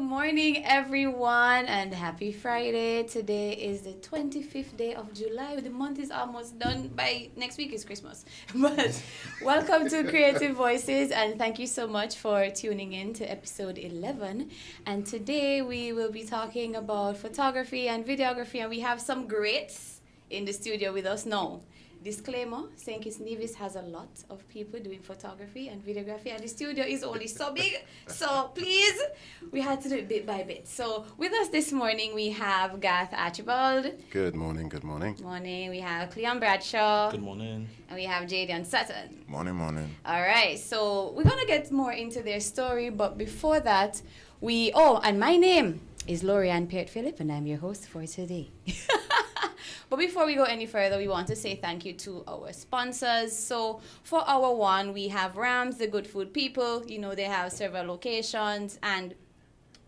morning, everyone, and happy Friday. Today is the 25th day of July. The month is almost done. By next week is Christmas. But welcome to Creative Voices, and thank you so much for tuning in to episode 11. And today we will be talking about photography and videography, and we have some greats in the studio with us now. Disclaimer, St. Kitts Nevis has a lot of people doing photography and videography, and the studio is only so big, so please, we had to do it bit by bit. So with us this morning, we have Garth Archibald. Good morning, good morning. Morning. We have Cleon Bradshaw. Good morning. And we have Jadian Sutton. Morning, morning. All right, so we're going to get more into their story, but before that, and my name is Lorianne Peart-Phillip, and I'm your host for today. But before we go any further, we want to say thank you to our sponsors. So for hour one, we have Rams, the Good Food People. You know, they have several locations. And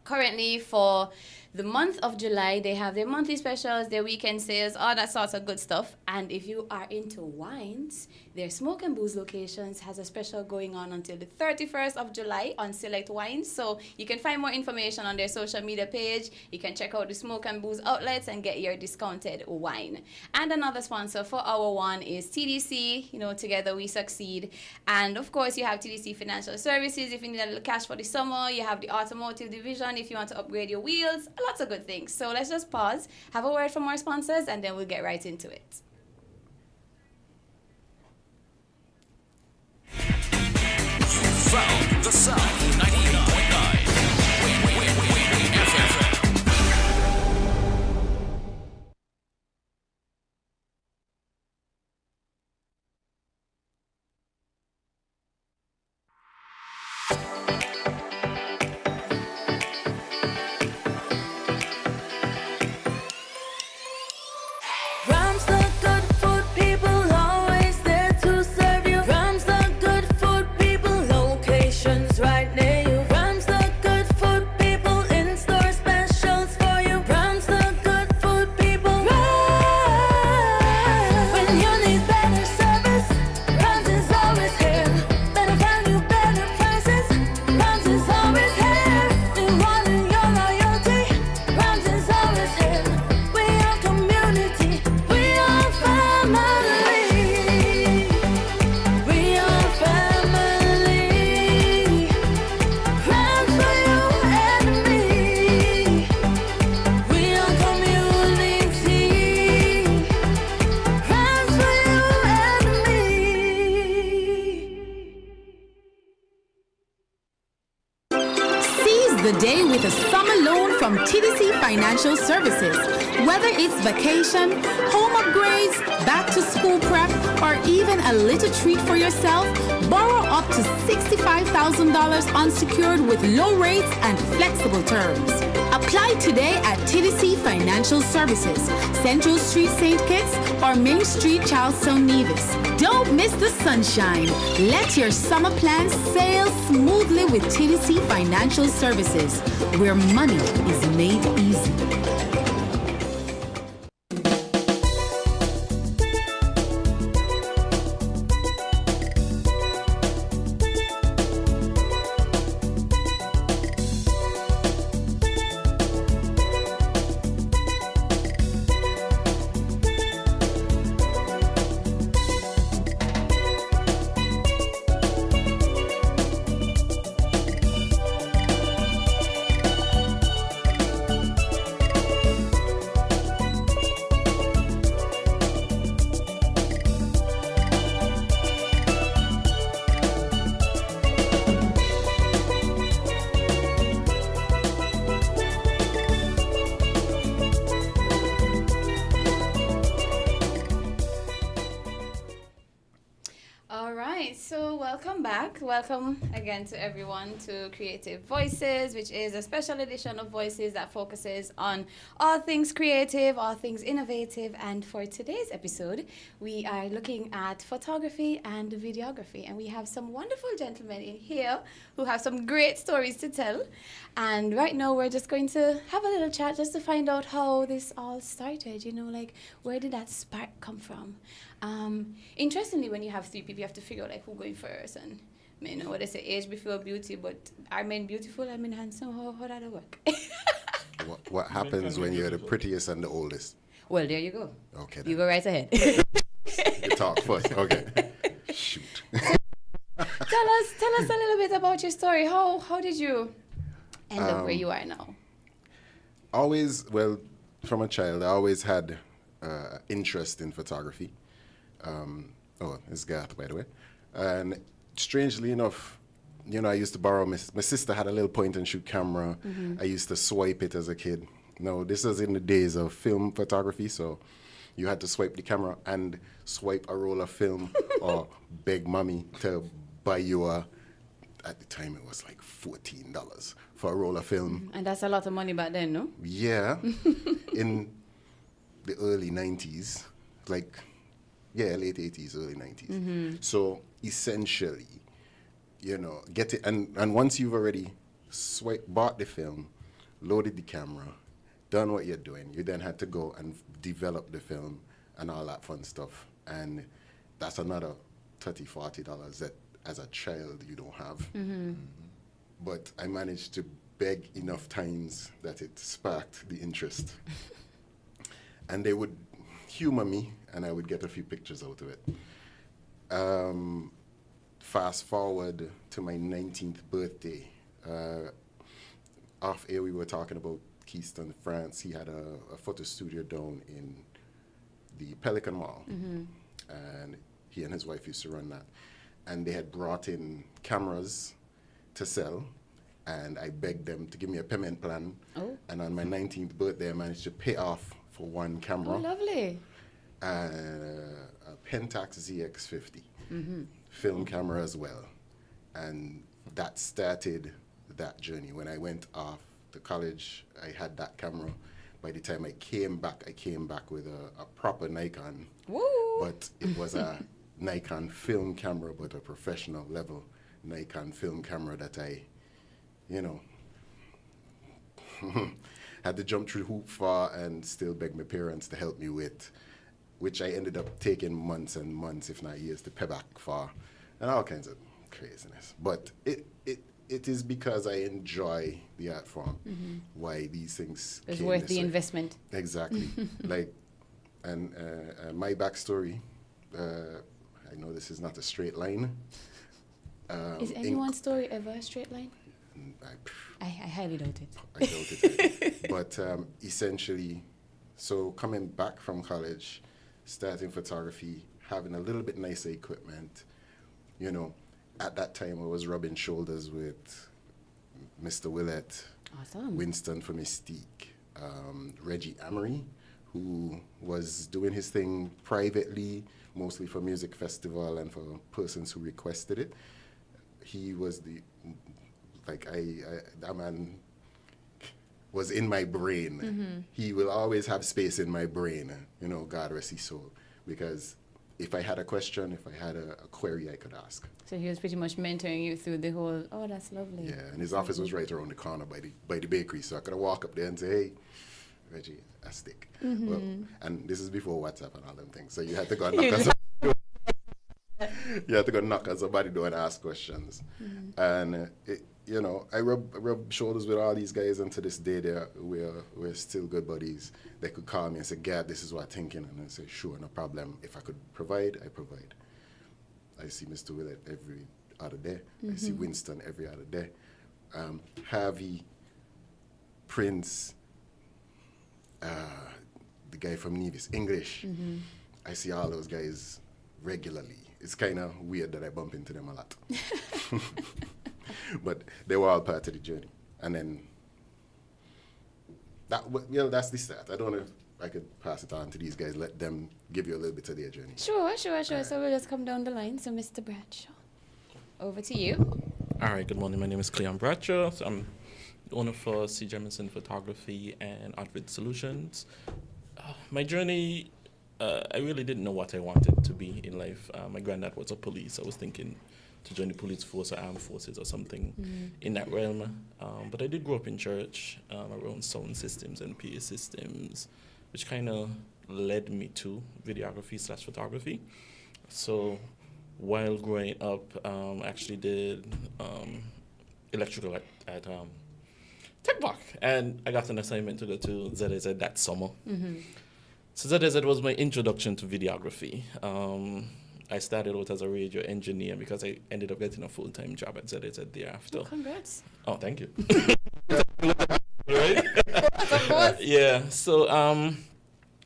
currently for the month of July, they have their monthly specials, their weekend sales, all that sorts of good stuff. And if you are into wines, their Smoke and Booze locations has a special going on until the 31st of July on select wines. So you can find more information on their social media page. You can check out the Smoke and Booze outlets and get your discounted wine. And another sponsor for hour one is TDC. You know, together we succeed. And of course, you have TDC Financial Services. If you need a little cash for the summer, you have the automotive division if you want to upgrade your wheels. Lots of good things. So let's just pause, have a word from our sponsors, and then we'll get right into it. Found the sound 98.9 winnfm. The day with a summer loan from TDC Financial Services. Whether it's vacation, home upgrades, back to school prep, or even a little treat for yourself, borrow up to $65,000 unsecured with low rates and flexible terms. Apply today at TDC Financial Services, Central Street, St. Kitts, or Main Street, Charlestown, Nevis. Don't miss the sunshine. Let your summer plans sail smoothly with TDC Financial Services, where money is made easy. Welcome again to everyone to Creative Voices, which is a special edition of Voices that focuses on all things creative, all things innovative. And for today's episode, we are looking at photography and videography. And we have some wonderful gentlemen in here who have some great stories to tell. And right now, we're just going to have a little chat just to find out how this all started. You know, like, where did that spark come from? Interestingly, when you have three people, you have to figure out, like, who's going first and You know what they say, age before beauty, but are men beautiful and men handsome? How that work? What happens when you're the prettiest and the oldest? Well, there you go. Okay. You Then. go right ahead. You talk first. Okay. Shoot. Tell us a little bit about your story. How did you end up where you are now? Always, well, from a child, I always had interest in photography. It's Garth, by the way. And strangely enough, I used to borrow, my sister had a little point and shoot camera. I used to swipe it as a kid. No, this was in the days of film photography, so you had to swipe the camera and swipe a roll of film or beg mommy to buy you at the time it was like $14 for a roll of film. And that's a lot of money back then, no? Yeah, in the early 90s, late 80s, early 90s. So essentially, get it, and once you've already bought the film, loaded the camera, done what you're doing, you then had to go and develop the film and all that fun stuff. And that's another $30, $40 that as a child you don't have. But I managed to beg enough times that it sparked the interest. And they would humor me and I would get a few pictures out of it. Fast forward to my 19th birthday. Off air we were talking about Keystone, France. He had a photo studio down in the Pelican Mall. And he and his wife used to run that. And they had brought in cameras to sell. And I begged them to give me a payment plan. Oh. And on my 19th birthday, I managed to pay off for one camera. Oh, lovely. A Pentax ZX50 film camera as well. And that started that journey. When I went off to college, I had that camera. By the time I came back with a proper Nikon. Woo! But it was a Nikon film camera, but a professional level Nikon film camera that I, had to jump through the hoop for and still beg my parents to help me with, which I ended up taking months and months, if not years, to pay back for, and all kinds of craziness. But it is because I enjoy the art form why these things It's came worth this the way. investment. Exactly. And my backstory, I know this is not a straight line. Is anyone's story ever a straight line? I I highly doubt it. doubt it. But essentially, so coming back from college, starting photography, having a little bit nicer equipment, at that time I was rubbing shoulders with Mr. Willett, Awesome. Winston for Mystique, Reggie Amory, who was doing his thing privately, mostly for music festival and for persons who requested it. He was that man was in my brain. He will always have space in my brain, God rest his soul, because if I had a question, if I had a query, I could ask. So he was pretty much mentoring you through the whole, oh, that's lovely. Yeah, and his office was right around the corner by the bakery, so I could walk up there and say, hey, Reggie, a stick. Well, and this is before WhatsApp and all them things, so you had to go and knock on you had to go knock on somebody's door and ask questions. And I rub shoulders with all these guys, and to this day we're still good buddies. They could call me and say, Gad, this is what I'm thinking, and I say, sure, no problem. If I could provide, I provide. I see Mr. Willett every other day. I see Winston every other day. Harvey, Prince, the guy from Nevis, English. I see all those guys regularly. It's kind of weird that I bump into them a lot. But they were all part of the journey. And then, that's the start. I don't know if I could pass it on to these guys, let them give you a little bit of their journey. Sure. So we'll just come down the line. So Mr. Bradshaw, over to you. All right, good morning. My name is Cleon Bradshaw. So I'm the owner for C. Jemison Photography and Outfit Solutions. My journey, I really didn't know what I wanted to be in life. My granddad was a police. I was thinking to join the police force or armed forces or something in that realm. But I did grow up in church around sound systems and PA systems, which kind of led me to videography/photography. So while growing up, actually did electrical at Tech Park, and I got an assignment to go to ZZ that summer. So ZZ was my introduction to videography. I started out as a radio engineer because I ended up getting a full-time job at ZZ thereafter. Oh, congrats. Oh, thank you. Right? Of course. Yeah. So,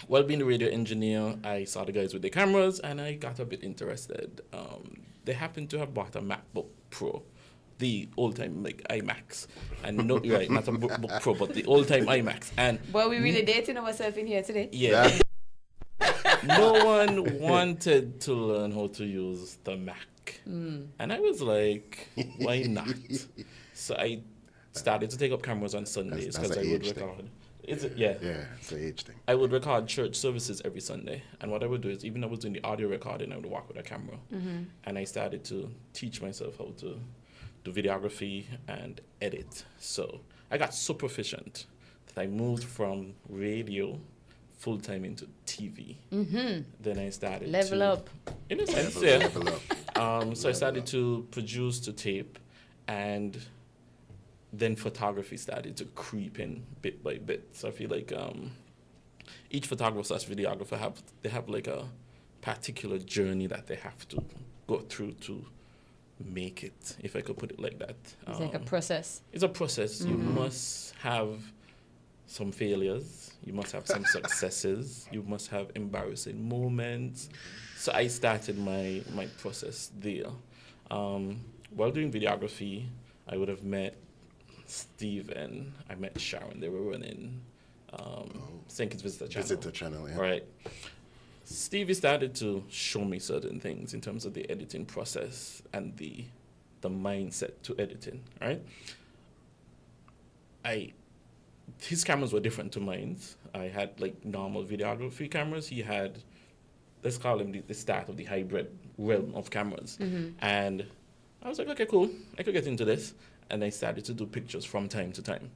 while being a radio engineer, I saw the guys with the cameras, and I got a bit interested. They happened to have bought a MacBook Pro, the old-time like iMacs, and no, right, not a book Pro, but the old-time iMacs. And Well, we really dating ourselves in here today. yeah, no one wanted to learn how to use the Mac, and I was like, why not? So I started to take up cameras on Sundays That's because an I would age thing. record. Is it? Yeah. Yeah, it's an age thing. I would record church services every Sunday, and what I would do is, even though I was doing the audio recording, I would walk with a camera, and I started to teach myself how to do videography and edit. So I got so proficient that I moved from radio full time into TV. Then I started Level to, up. in a sense, Level up. so I started to produce to tape, and then photography started to creep in bit by bit. So I feel like each photographer / videographer have like a particular journey that they have to go through to make it, if I could put it like that. It's like a process. It's a process. You must have some failures. You must have some successes. You must have embarrassing moments. So I started my process there. While doing videography, I would have met Steve and I met Sharon. They were running St. Kitts Visitor Channel. Visitor Channel, yeah. Right. Stevie started to show me certain things in terms of the editing process and the mindset to editing, right? His cameras were different to mine. I had like normal videography cameras. He had, let's call him the start of the hybrid realm of cameras. And I was like, okay, cool. I could get into this. And I started to do pictures from time to time.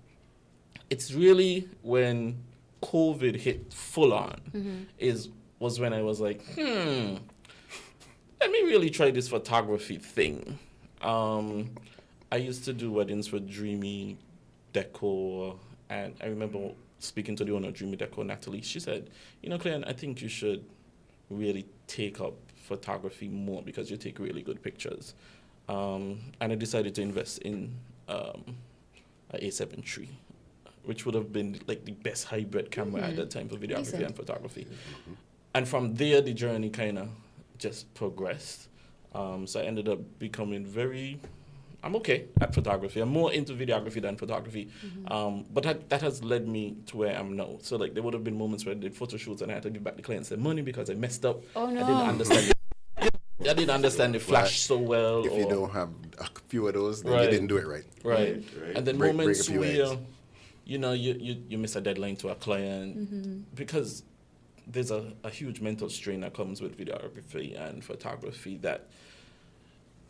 It's really when COVID hit full on was when I was like, let me really try this photography thing. I used to do weddings for Dreamy Decor, and I remember speaking to the owner of Dreamy Decor, Natalie. She said, Cleon, I think you should really take up photography more because you take really good pictures. And I decided to invest in a A7 III, which would have been like the best hybrid camera at that time for videography and photography. And from there, the journey kind of just progressed. So I ended up becoming I'm okay at photography. I'm more into videography than photography. But that has led me to where I'm now. So like there would have been moments where I did photo shoots and I had to give back the clients their money because I messed up. Oh no. I didn't understand the flash so well. If you don't have a few of those, then Right. you didn't do it right. Right. And then Break moments a few where, eggs. you miss a deadline to a client because there's a huge mental strain that comes with videography and photography that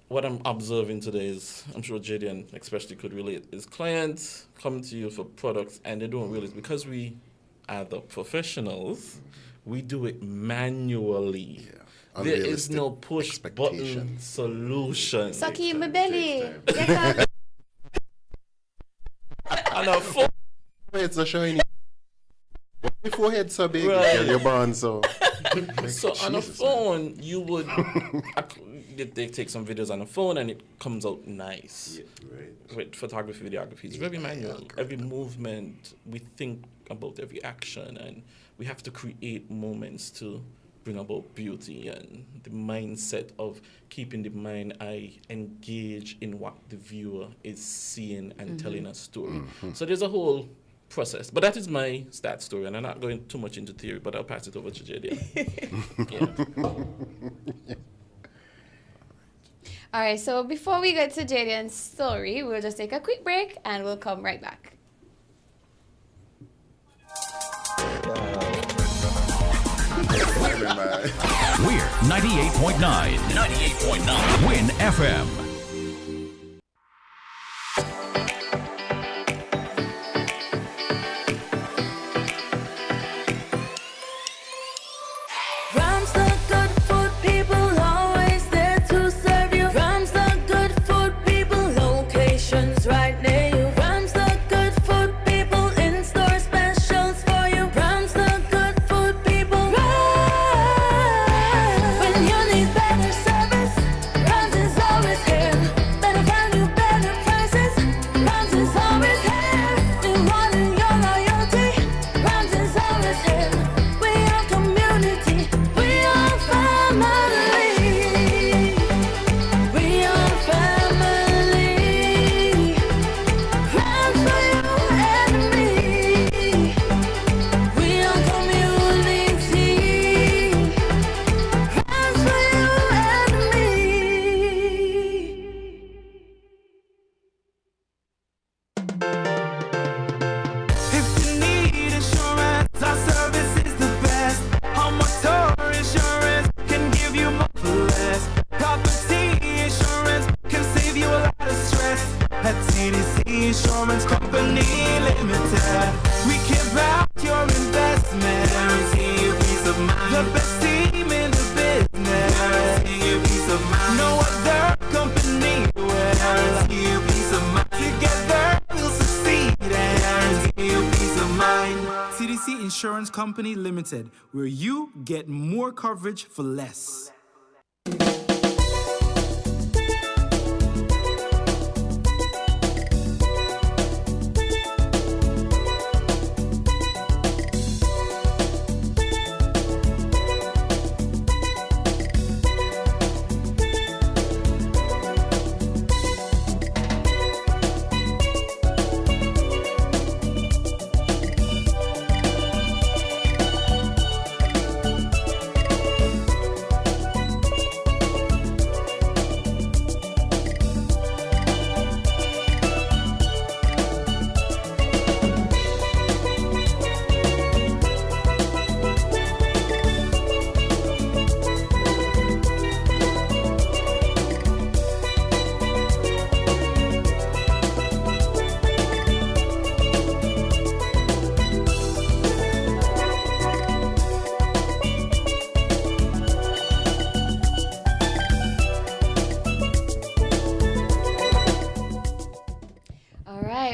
what I'm observing today is, I'm sure Jadian especially could relate, is clients come to you for products and they don't realize because we are the professionals, we do it manually. Yeah. There is Unrealistic no push button expectations. solution. Sucky in my belly. On a phone. It's so shiny. Your forehead so big, Right. you're born so. So on a Jesus, phone, you would they take some videos on a phone and it comes out nice. With photography, videography, it's very manual. Every movement, we think about every action, and we have to create moments to bring about beauty and the mindset of keeping the mind eye engaged in what the viewer is seeing and telling a story. So there's a whole process. But that is my start story, and I'm not going too much into theory, but I'll pass it over to JD. Yeah. All right, so before we get to Jadian's story, we'll just take a quick break and we'll come right back. Remember, We're 98.9. 98.9. Win FM. Rhymes look good, food people always there to Insurance Company Limited. We care about your investment. Guarantee you peace of mind. The best team in the business. Guarantee you peace of mind. No other company will guarantee you peace of mind. Together we'll succeed and guarantee you peace of mind. TDC Insurance Company Limited, where you get more coverage for less.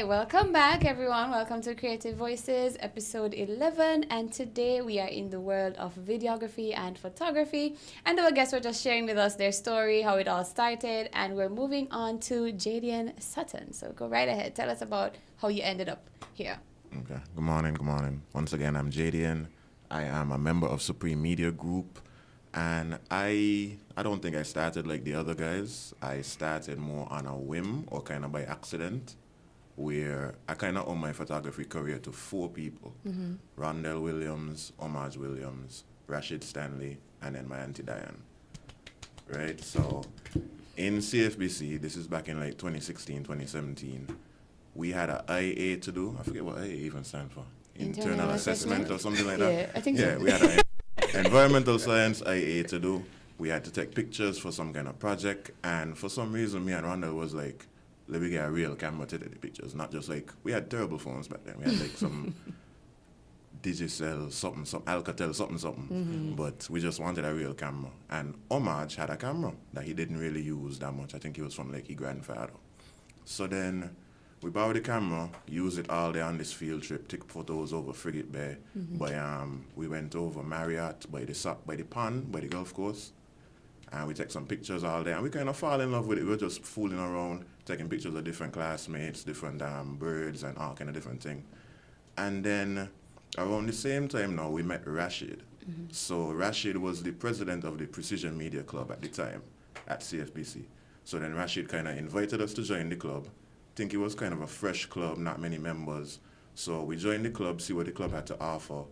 Welcome back, everyone. Welcome to Creative Voices, episode 11. And today we are in the world of videography and photography. And our guests were just sharing with us their story, how it all started. And we're moving on to Jadian Sutton. So go right ahead. Tell us about how you ended up here. Okay. Good morning. Good morning. Once again, I'm Jadian. I am a member of Supreme Media Group. And I don't think I started like the other guys. I started more on a whim or kind of by accident, where I kind of owe my photography career to 4 people. Mm-hmm. Rondell Williams, Omaj Williams, Rashid Stanley, and then my auntie Diane. Right? So in CFBC, this is back in like 2016, 2017, we had an IA to do. I forget what IA even stands for. Internal assessment or something like that. Yeah, I think so. Yeah, we had an environmental science IA to do. We had to take pictures for some kind of project. And for some reason, me and Rondell was like, let me get a real camera to take the pictures, not just like, we had terrible phones back then. We had like some Digicel, something, Alcatel, something. Mm-hmm. But we just wanted a real camera. And Omaj had a camera that he didn't really use that much. I think he was from like his grandfather. So then we borrowed the camera, used it all day on this field trip, took photos over Frigate Bay. Mm-hmm. We went over Marriott by the pond, by the golf course. And we take some pictures all day, and we kind of fall in love with it. We were just fooling around, taking pictures of different classmates, different birds, and all kind of different things. And then around the same time now, we met Rashid. Mm-hmm. So Rashid was the president of the Precision Media Club at the time at CFBC. So then Rashid kind of invited us to join the club. I think it was kind of a fresh club, not many members. So we joined the club, see what the club had to offer,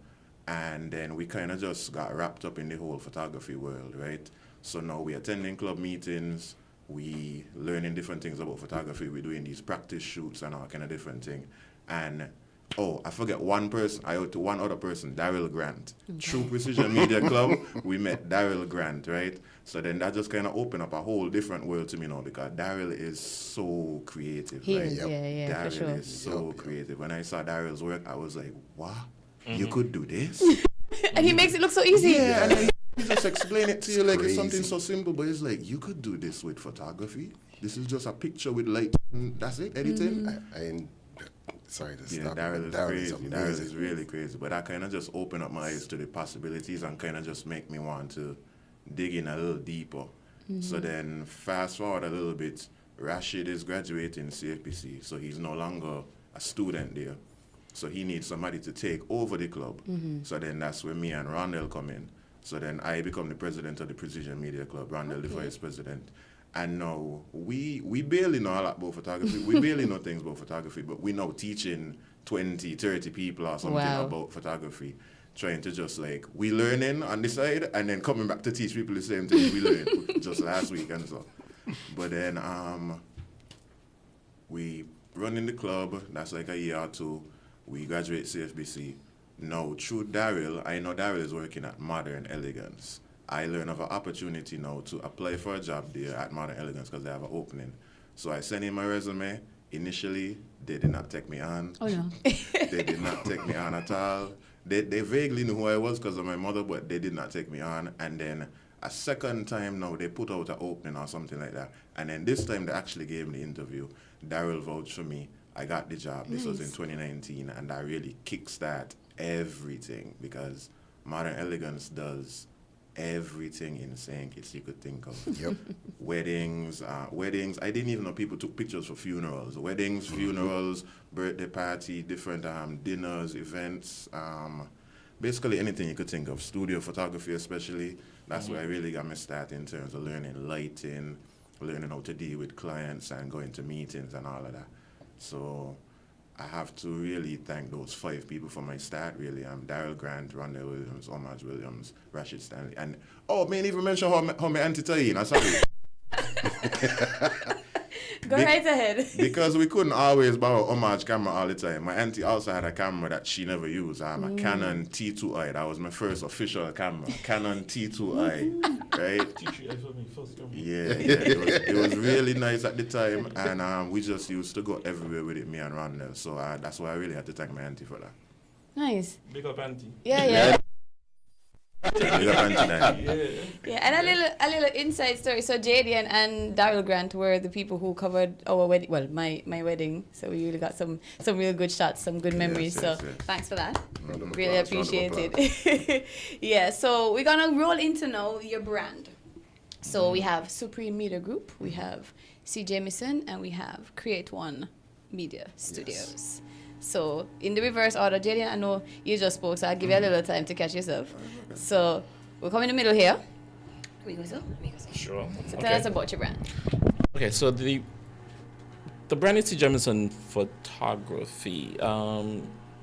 and then we kind of just got wrapped up in the whole photography world, right? So now we're attending club meetings, we learning different things about photography, we're doing these practice shoots and all kind of different things. And, I forget one person, I owe to one other person, Daryl Grant. Okay. Through Precision Media Club, we met Daryl Grant, right? So then that just kind of opened up a whole different world to me now, because Daryl is so creative. He right? is, yeah, Daryl for sure. is so creative. When I saw Daryl's work, I was like, wow, you could do this? And he makes it look so easy. Yeah, and he just explain it to you like crazy. It's something so simple, but it's like, you could do this with photography. This is just a picture with light, and that's it, editing. Sorry to yeah, stop. Daryl is Daryl crazy. is amazing. Daryl is really crazy. But that kind of just opened up my eyes to the possibilities and kind of just make me want to dig in a little deeper. Mm-hmm. So then fast forward a little bit, Rashid is graduating CFPC, so he's no longer a student there. So he needs somebody to take over the club. Mm-hmm. So then that's where me and Rondell come in. So then I become the president of the Precision Media Club, Rondell the vice president. And now we barely know a lot about photography. We barely know things about photography, but we know teaching 20, 30 people or something about photography, trying to just like, we learning on the side and then coming back to teach people the same thing we learned just last week and so. But then we run in the club, that's like a year or two. We graduate CFBC. Now, through Daryl, I know Daryl is working at Modern Elegance. I learn of an opportunity now to apply for a job there at Modern Elegance because they have an opening. So I send in my resume. Initially, they did not take me on. Oh no. They did not take me on at all. They vaguely knew who I was because of my mother, but they did not take me on. And then a second time now, they put out an opening or something like that. And then this time, they actually gave me the interview. Daryl vouched for me. I got the job. This was in 2019, and that really kickstart everything because Modern Elegance does everything in St. Kitts you could think of. Yep. Weddings. I didn't even know people took pictures for funerals. Weddings, funerals, birthday party, different dinners, events. Basically anything you could think of. Studio photography especially. That's where I really got my start in terms of learning lighting, learning how to deal with clients and going to meetings and all of that. So I have to really thank those 5 people for my start, really. Daryl Grant, Rondell Williams, Omaj Williams, Rashid Stanley. And, man, even mention how my auntie Taina, sorry. Go right ahead. Because we couldn't always borrow Omaj camera all the time. My auntie also had a camera that she never used. A Canon T2i. That was my first official camera. Canon T2i, right? Yeah. It was really nice at the time, and we just used to go everywhere with it, me and Rondell. So that's why I really had to thank my auntie for that. Nice. Big up, auntie. Yeah. Big up auntie Nanny. Yeah, and a little inside story. So Jadian and Daryl Grant were the people who covered our wedding. Well, my wedding. So we really got some real good shots, some good memories. Yes. Thanks for that. Round Really of applause, appreciate round of it. Yeah. So we're gonna roll into now your brand. So we have Supreme Media Group, we have C. Jamison, and we have Create One Media Studios. So in the reverse order, Jadian, I know you just spoke, so I'll give you a little time to catch yourself. So we'll come in the middle here. We go so. Sure. So tell us about your brand. Okay, so the brand is C. Jamison Photography.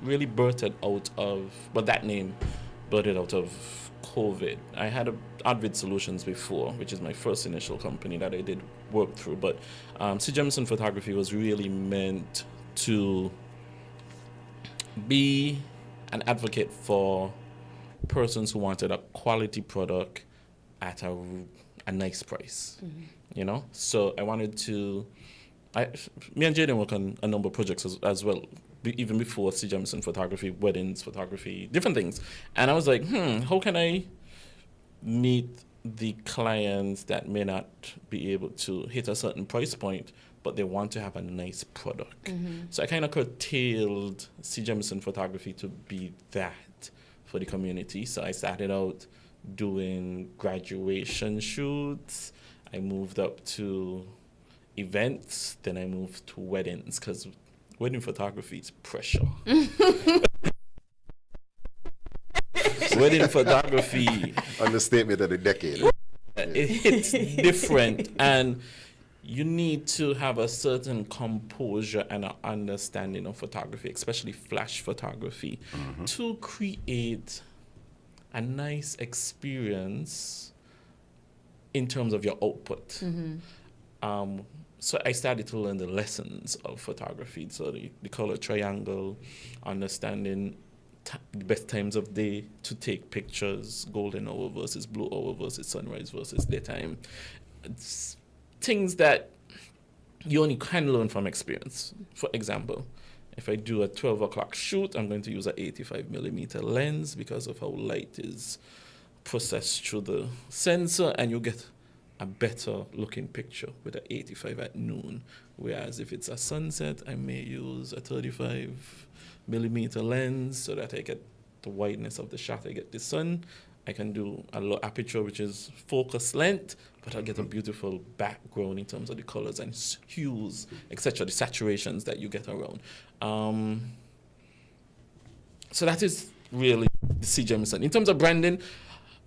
Really birthed out of, but that name birthed out of COVID. I had Advid Solutions before, which is my first initial company that I did work through. But C. Jamison Photography was really meant to be an advocate for persons who wanted a quality product at a nice price, you know? So I wanted to, me and Jaden work on a number of projects as well, even before C. Jamison Photography, weddings, photography, different things. And I was like, how can I meet the clients that may not be able to hit a certain price point, but they want to have a nice product. So I kind of curtailed C. Jamison Photography to be that for the community. So I started out doing graduation shoots. I moved up to events. Then I moved to weddings because wedding photography is pressure. Wedding photography. Understatement of the decade. It hits different, and you need to have a certain composure and an understanding of photography, especially flash photography, to create a nice experience in terms of your output. So I started to learn the lessons of photography. So the color triangle, understanding the best times of day to take pictures, golden hour versus blue hour versus sunrise versus daytime. It's things that you only can learn from experience. For example, if I do a 12 o'clock shoot, I'm going to use an 85mm lens because of how light is processed through the sensor, and you get a better looking picture with an 85 at noon. Whereas if it's a sunset, I may use a 35mm lens so that I get the wideness of the shot. I get the sun. I can do a low aperture, which is focus length, but I'll get a beautiful background in terms of the colors and hues, etc., the saturations that you get around. So that is really the C. Jamison. In terms of branding,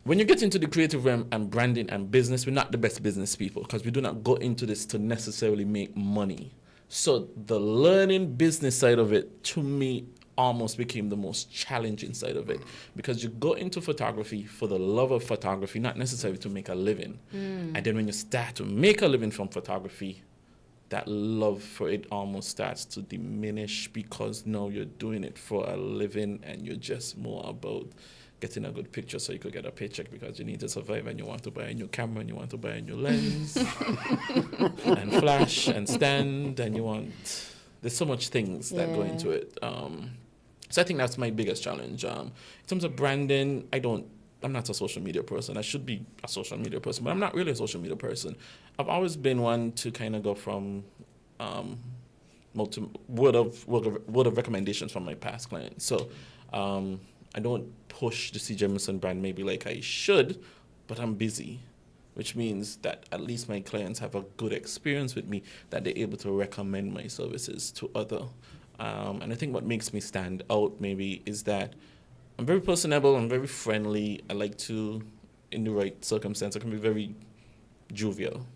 when you get into the creative realm and branding and business, we're not the best business people because we do not go into this to necessarily make money. So the learning business side of it, to me, almost became the most challenging side of it, because you go into photography for the love of photography, not necessarily to make a living. And then when you start to make a living from photography, that love for it almost starts to diminish because now you're doing it for a living and you're just more about getting a good picture so you could get a paycheck because you need to survive and you want to buy a new camera and you want to buy a new lens and flash and stand and there's so much things that go into it. So I think that's my biggest challenge. In terms of branding, I'm not a social media person. I should be a social media person, but I'm not really a social media person. I've always been one to kind of go from word of recommendations from my past clients. So I don't push the C. Jemison brand maybe like I should, but I'm busy, which means that at least my clients have a good experience with me, that they're able to recommend my services to other. And I think what makes me stand out maybe is that I'm very personable, I'm very friendly. I like to, in the right circumstance, I can be very jovial.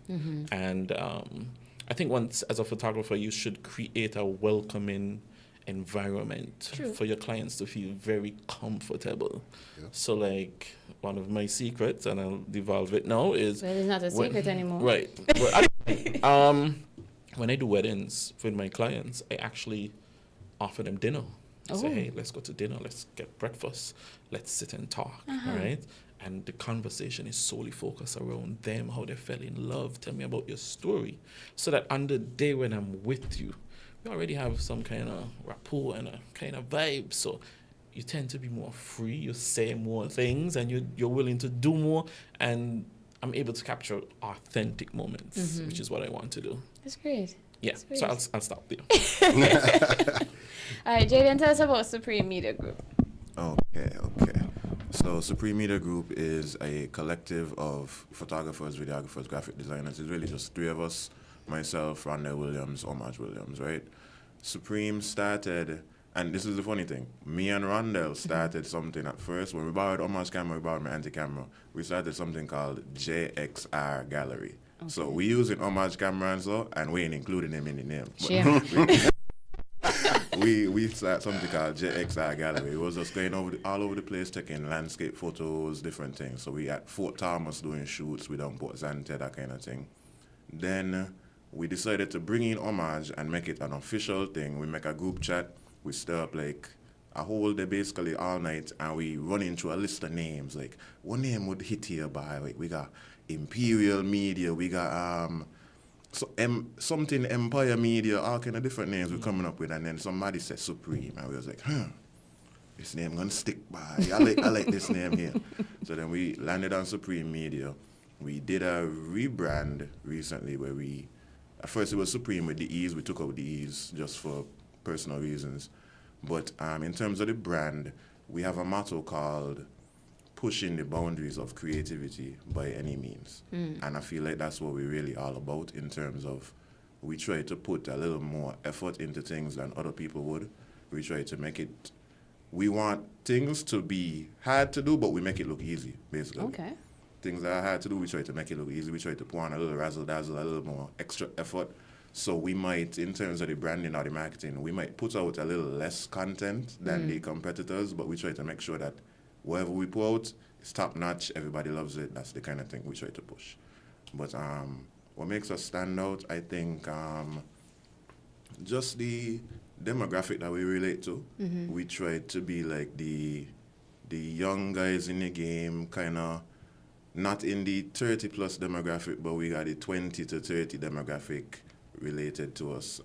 And I think once, as a photographer, you should create a welcoming environment for your clients to feel very comfortable. So like one of my secrets, and I'll devolve it now, is... Well, it's not a secret anymore. Right. When I do weddings with my clients, I actually offer them dinner. I say, hey, let's go to dinner, let's get breakfast, let's sit and talk, all right? And the conversation is solely focused around them, how they fell in love. Tell me about your story. So that on the day when I'm with you, we already have some kind of rapport and a kind of vibe. So you tend to be more free, you say more things, and you're willing to do more. And I'm able to capture authentic moments, which is what I want to do. That's great. Yeah, That's great. so I'll stop there. All right, Jaden, tell us about Supreme Media Group. Okay. So Supreme Media Group is a collective of photographers, videographers, graphic designers. It's really just three of us, myself, Rondell Williams, Homage Williams, right? Supreme started, and this is the funny thing, me and Rondell started something at first. When we borrowed Homage camera, we borrowed my anti-camera, we started something called JXR Gallery. So we using Homage camera and so, and we ain't including them in the name. We started something called JXR Gallery. It was just going all over the place, taking landscape photos, different things. So we at Fort Thomas doing shoots, we done Port Zante, that kind of thing. Then we decided to bring in Homage and make it an official thing. We make a group chat, we stir up like a whole day basically all night, and we run into a list of names. Like, what name would hit here by? Like, we got Imperial Media, we got something Empire Media, all kind of different names we're coming up with, and then somebody said Supreme, and we was like, this name gonna stick by. I like this name here. So then we landed on Supreme Media. We did a rebrand recently where at first it was Supreme with the E's, we took out the E's just for personal reasons. But in terms of the brand, we have a motto called pushing the boundaries of creativity by any means. And I feel like that's what we're really all about, in terms of we try to put a little more effort into things than other people would. We try to make it, we want things to be hard to do, but we make it look easy, basically. Okay. Things that are hard to do, we try to make it look easy. We try to put on a little razzle-dazzle, a little more extra effort. So we might, in terms of the branding or the marketing, we might put out a little less content than the competitors, but we try to make sure that whatever we put out is top-notch, everybody loves it. That's the kind of thing we try to push. But what makes us stand out, I think, just the demographic that we relate to. We try to be like the young guys in the game, kind of not in the 30-plus demographic, but we got the 20 to 30 demographic related to us.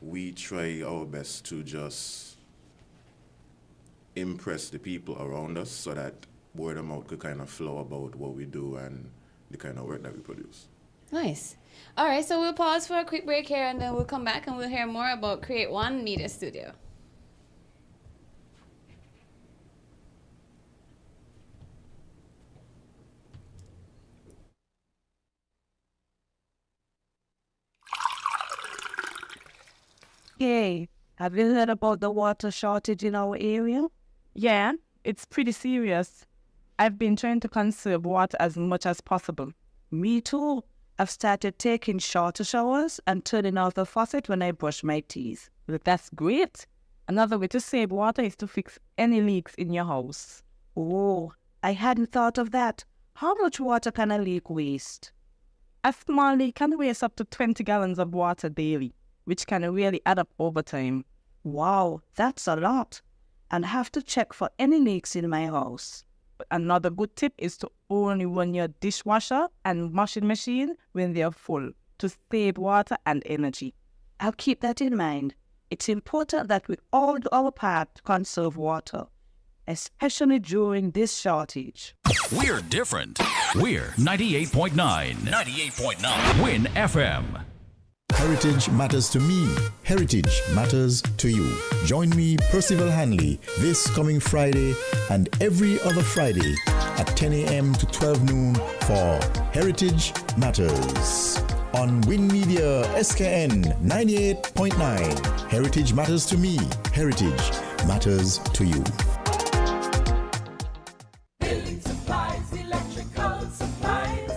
We try our best to just impress the people around us so that word of mouth could kind of flow about what we do and the kind of work that we produce. Nice. All right, so we'll pause for a quick break here, and then we'll come back and we'll hear more about Create One Media Studio. Hey, have you heard about the water shortage in our area? Yeah, it's pretty serious. I've been trying to conserve water as much as possible. Me too. I've started taking shorter showers and turning off the faucet when I brush my teeth. Look, that's great. Another way to save water is to fix any leaks in your house. Oh, I hadn't thought of that. How much water can a leak waste? A small leak can waste up to 20 gallons of water daily, which can really add up over time. Wow, that's a lot. and have to check for any leaks in my house. Another good tip is to only run your dishwasher and washing machine when they are full to save water and energy. I'll keep that in mind. It's important that we all do our part to conserve water, especially during this shortage. We're different. We're 98.9. 98.9. Win FM. Heritage matters to me. Heritage matters to you. Join me, Percival Hanley, this coming Friday and every other Friday at 10 a.m. to 12 noon for Heritage Matters on Win Media SKN 98.9. Heritage matters to me. Heritage matters to you. Building supplies, electrical supplies,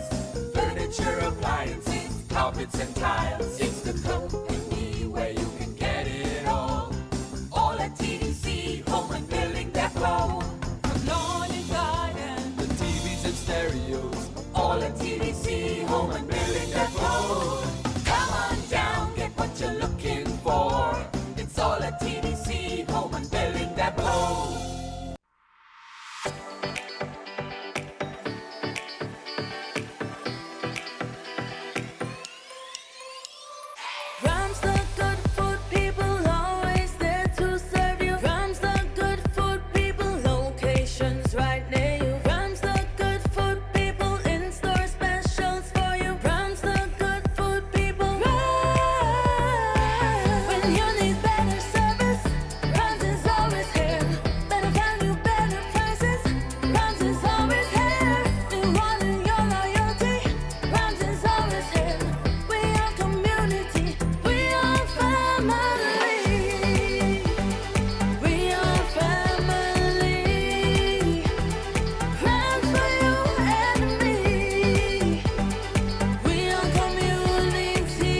furniture appliances, carpets and tiles. It's the company where you can get it all. All at TDC Home and Building Depot. From lawn and garden, the TVs and stereos. All at TDC Home and Building Depot. Come on down, get what you're looking for. It's all at TDC Home and Building Depot. Rams the good food people, always there to serve you. Rams the good food people, locations right near you. Rams the good food people, in-store specials for you. Rams the good food people. Rams. When you need better service, Rams is always here. Better value, better prices. Rams is always here. You want your loyalty. Rams is always here. We are community. We are family. We are family. Rams for you and me. We are community.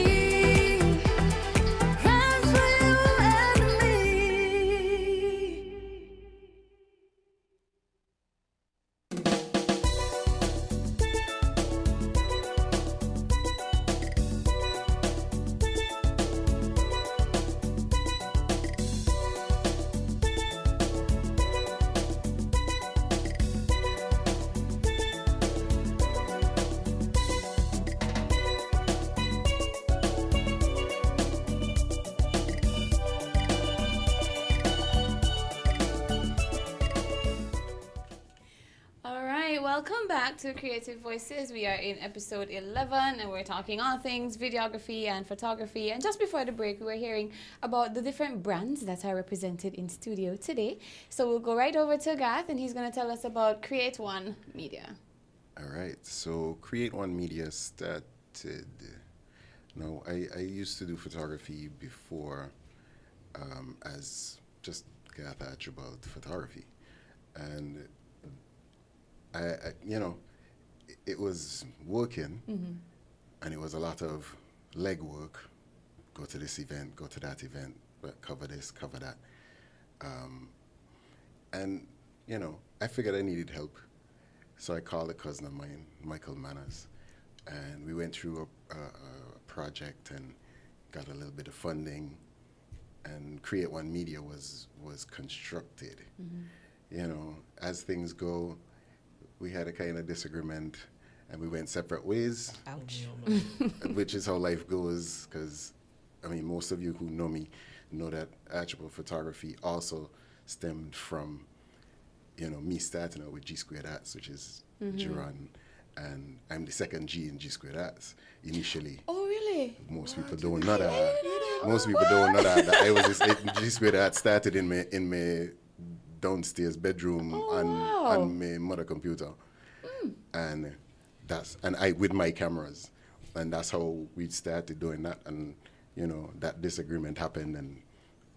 Rams for you and me. All right, welcome back to Creative Voices. We are in episode 11 and we're talking all things videography and photography. And just before the break, we were hearing about the different brands that are represented in studio today. So we'll go right over to Garth and he's going to tell us about Create One Media. All right, so Create One Media started. No, I used to do photography before as just Garth Archibald photography. And it was working, and it was a lot of legwork. Go to this event, go to that event, cover this, cover that. And I figured I needed help. So I called a cousin of mine, Michael Manners, and we went through a project and got a little bit of funding, and Create One Media was constructed. As things go, we had a kind of disagreement, and we went separate ways. Ouch. Which is how life goes, because, most of you who know me know that Archibald Photography also stemmed from, me starting out with G Squared Arts, which is Jiran, and I'm the second G in G Squared Arts initially. Oh, really? Most people don't know that. Most people don't know that I was this G Squared Arts started in my downstairs bedroom on my mother computer, and I with my cameras, and that's how we started doing that. And that disagreement happened, and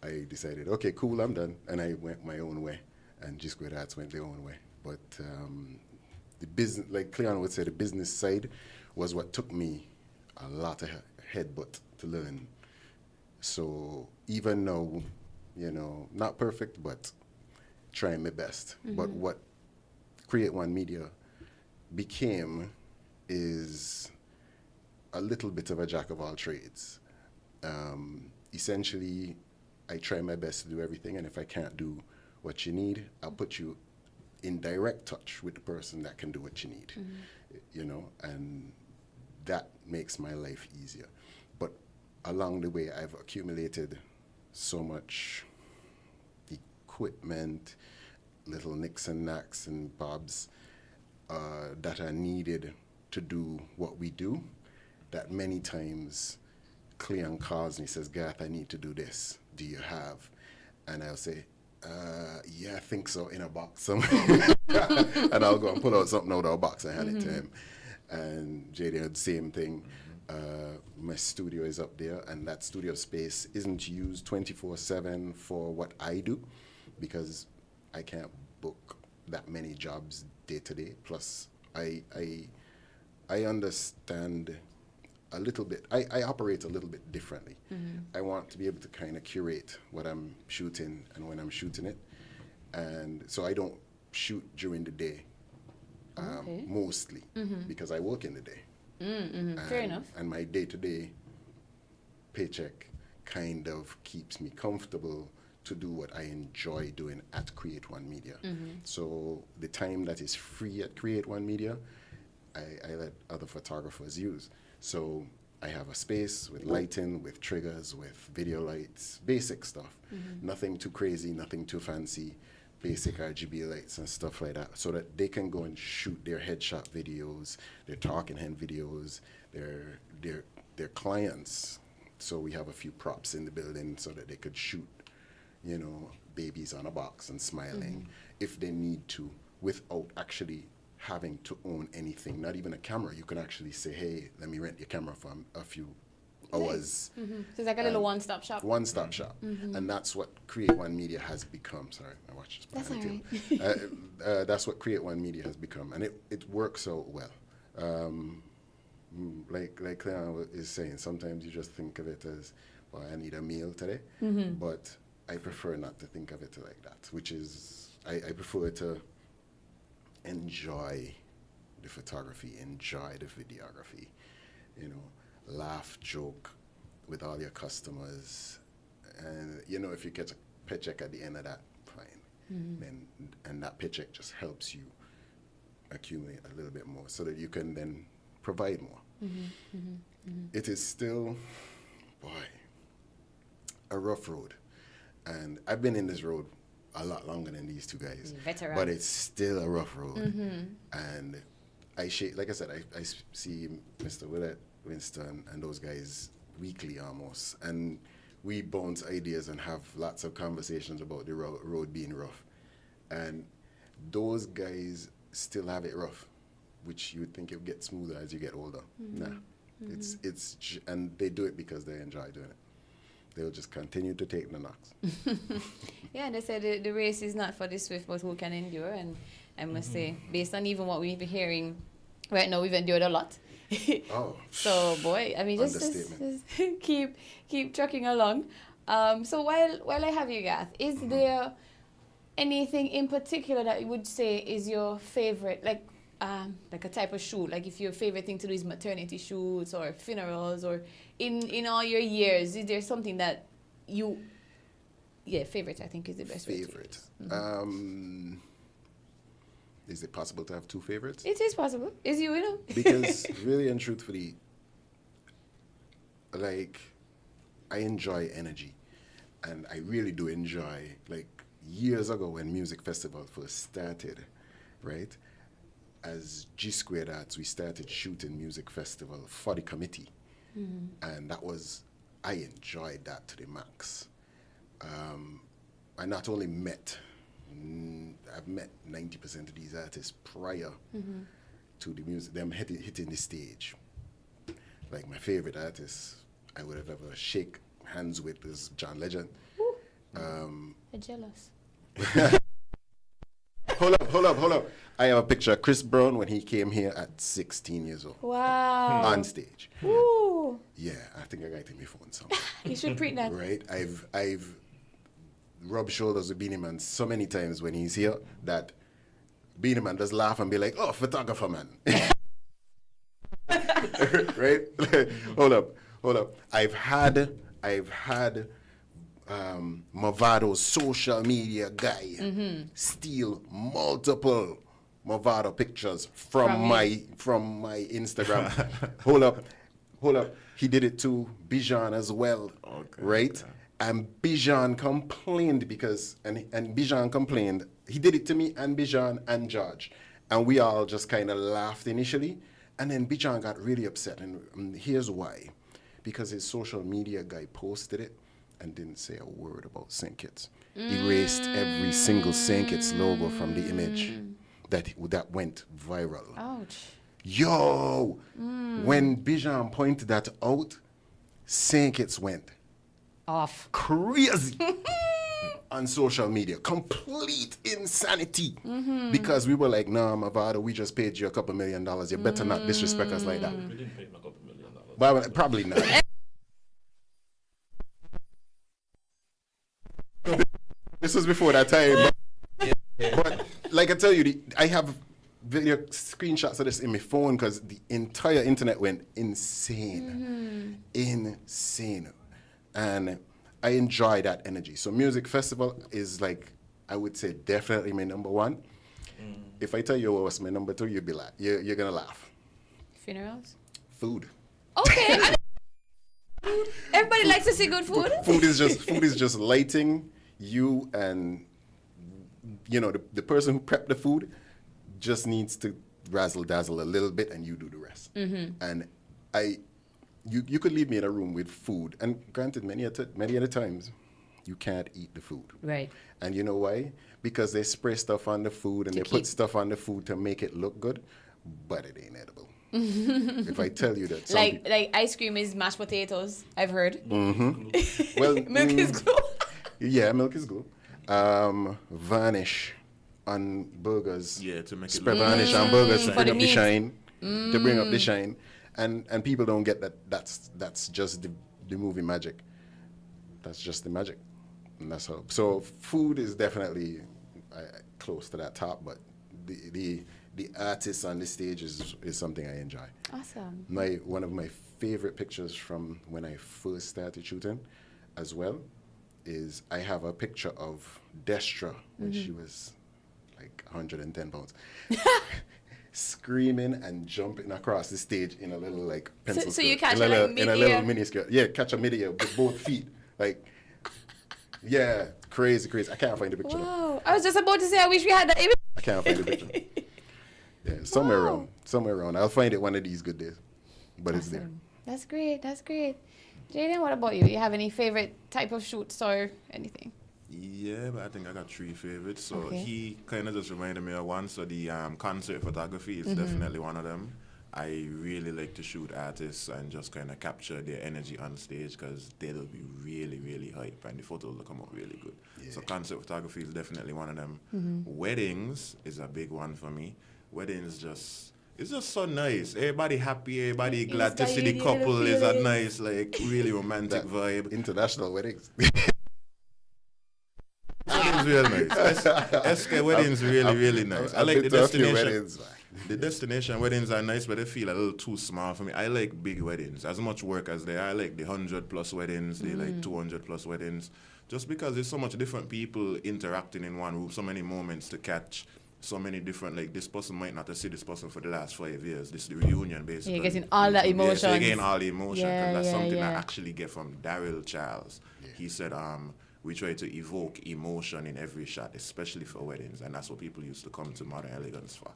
I decided, okay, cool, I'm done, and I went my own way, and G Squared Arts went their own way. But the business, like Cleon would say, the business side was what took me a lot of headbutt to learn. So even though, not perfect, but trying my best. But what Create One Media became is a little bit of a jack of all trades. Essentially, I try my best to do everything, and if I can't do what you need. I'll put you in direct touch with the person that can do what you need, you know, and that makes my life easier. But along the way, I've accumulated so much equipment, little nicks and knacks and bobs that are needed to do what we do, that many times Cleon calls me, says, Garth, I need to do this. Do you have? And I'll say, yeah, I think so, in a box somewhere. And I'll go and pull out something out of a box and hand it to him. And JD, the same thing. My studio is up there, and that studio space isn't used 24/7 for what I do, because I can't book that many jobs day to day. Plus, I understand a little bit. I operate a little bit differently. I want to be able to kind of curate what I'm shooting and when I'm shooting it, and so I don't shoot during the day mostly because I work in the day. Fair enough. And my day-to-day paycheck kind of keeps me comfortable to do what I enjoy doing at Create One Media. So the time that is free at Create One Media, I let other photographers use. So I have a space with lighting, with triggers, with video lights, basic stuff. Nothing too crazy, nothing too fancy, basic RGB lights and stuff like that, so that they can go and shoot their headshot videos, their talking head videos, their clients. So we have a few props in the building so that they could shoot, you know, babies on a box and smiling if they need to, without actually having to own anything, not even a camera. You can actually say, hey, let me rent your camera for a few hours. So it's like a little one-stop shop. One-stop shop. And that's what Create One Media has become. Sorry, I watched this. That's all right. That's what Create One Media has become, and it works out well. Like Cleon is saying, sometimes you just think of it as, well, I need a meal today, but I prefer not to think of it like that, which is, I prefer to enjoy the photography, enjoy the videography, you know, laugh, joke with all your customers, and you know, if you get a paycheck at the end of that, fine. Then, and that paycheck just helps you accumulate a little bit more so that you can then provide more. It is still, boy, a rough road, and I've been in this road a lot longer than these two guys, Veteran. but it's still a rough road. And I like I said, I see Mr. Willett, Winston, and those guys weekly almost, and we bounce ideas and have lots of conversations about the road being rough. And those guys still have it rough, which you would think it would get smoother as you get older. Nah, and they do it because they enjoy doing it. They'll just continue to take the knocks. Yeah, and they said the race is not for the swift, but who can endure. And I must say, based on even what we've been hearing right now, we've endured a lot. Oh. So, boy, I mean, just keep trucking along. So while I have you, Garth, is there anything in particular that you would say is your favorite, like a type of shoot? Like if your favorite thing to do is maternity shoots or funerals, or in all your years, is there something that you, favorite I think is the best Favorite. Is it possible to have two favorites? It is possible. Is you know? Because really and truthfully, like, I enjoy energy, and I really do enjoy, like, years ago when Music Festival first started, right? As G Squared Arts, we started shooting Music Festival for the committee, and that was, I enjoyed that to the max. I not only I've met 90% of these artists prior to the music, them hitting the stage. Like my favorite artist I would have ever shake hands with is John Legend. I'm jealous. Hold up. I have a picture of Chris Brown when he came here at 16 years old. Wow. On stage. Ooh. Yeah, I think I got it in my phone somewhere. You should print that. Right? I've rubbed shoulders with Beanie Man so many times when he's here that Beanie Man does laugh and be like, oh, photographer man. Right? Hold up. I've had Movado's social media guy steal multiple Movado pictures from my Instagram. Hold up. He did it to Bijan as well, right? Okay. And Bijan complained and Bijan complained. He did it to me and Bijan and George. And we all just kind of laughed initially. And then Bijan got really upset. And here's why. Because his social media guy posted it and didn't say a word about St. Kitts. Erased every single St. Kitts logo from the image that went viral. Ouch. Yo! When Bijan pointed that out, St. Kitts went off. Crazy. On social media. Complete insanity. Because we were like, nah, Mavado, we just paid you $2 million. You better not disrespect us like that. We didn't pay him $2 million. Well, probably not. This was before that time. But like I tell you, I have video screenshots of this in my phone because the entire internet went insane. Insane. And I enjoy that energy. So music festival is like, I would say definitely my number one. If I tell you what's my number two, you'll be like, you're gonna laugh. Funerals? Food. Okay. Everybody likes to see good food. Food is just lighting you, and you know the person who prepped the food just needs to razzle dazzle a little bit, and you do the rest. And you could leave me in a room with food, and granted, many other times you can't eat the food. Right. And you know why? Because they spray stuff on the food and they put stuff on the food to make it look good, but it ain't edible. If I tell you that, like ice cream is mashed potatoes, I've heard. Well, milk is glue. Yeah, milk is glue. Varnish on burgers. Yeah, to make it spray look varnish on burgers to For bring the up the meat. shine. To bring up the shine, and people don't get that. That's just the movie magic. That's just the magic, and that's how. So food is definitely close to that top, but the artists on the stage is something I enjoy. Awesome. One of my favorite pictures from when I first started shooting, as well, is I have a picture of Destra when she was like 110 pounds. Screaming and jumping across the stage in a little like pencil So skirt. you catch in her, like, in a mid-air? little mini skirt. Yeah, catch her mid-air with both feet. Like, yeah, crazy. I can't find the picture. Wow. I was just about to say, I wish we had that image. I can't find the picture. Yeah, somewhere around. I'll find it one of these good days. But it's there. That's great. Jaden, what about you? You have any favorite type of shoots or anything? Yeah, but I think I got 3 favorites. So Okay. he kind of just reminded me of one. So the concert photography is definitely one of them. I really like to shoot artists and just kind of capture their energy on stage because they'll be really, really hype and the photos will come out really good. So concert photography is definitely one of them. Weddings is a big one for me. Weddings it's just so nice. Everybody happy, everybody glad to see the couple. Is a nice, like, really romantic vibe. International weddings. Weddings real nice. SK weddings really, really nice. I like the destination. Weddings, The destination weddings are nice, but they feel a little too small for me. I like big weddings. As much work as they are, I like the 100+ weddings, the like 200+ weddings. Just because there's so much different people interacting in one room, so many moments to catch, so many different, like, this person might not have seen this person for the last 5 years. This is the reunion, basically. You're getting all that Yeah, emotion. so you're getting all the emotion, because that's something I yeah. actually get from Daryl Charles. He said, we try to evoke emotion in every shot, especially for weddings, and that's what people used to come to Modern Elegance for.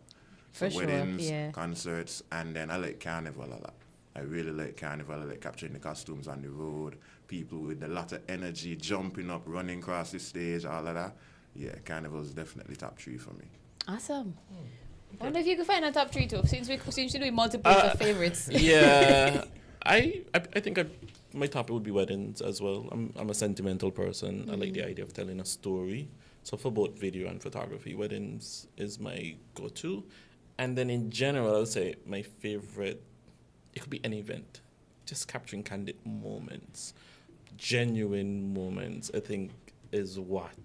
For sure, weddings, yeah. concerts, and then I like carnival a lot. I really like carnival. I like capturing the costumes on the road, people with a lot of energy, jumping up, running across the stage, all of that. Yeah, carnival is definitely top 3 for me. Awesome. I wonder if you could find a top 3 too, since you're doing multiple favorites. Yeah, I think my top would be weddings as well. I'm a sentimental person. I like the idea of telling a story. So for both video and photography, weddings is my go-to. And then in general, I'll say my favorite, it could be any event. Just capturing candid moments, genuine moments, I think is what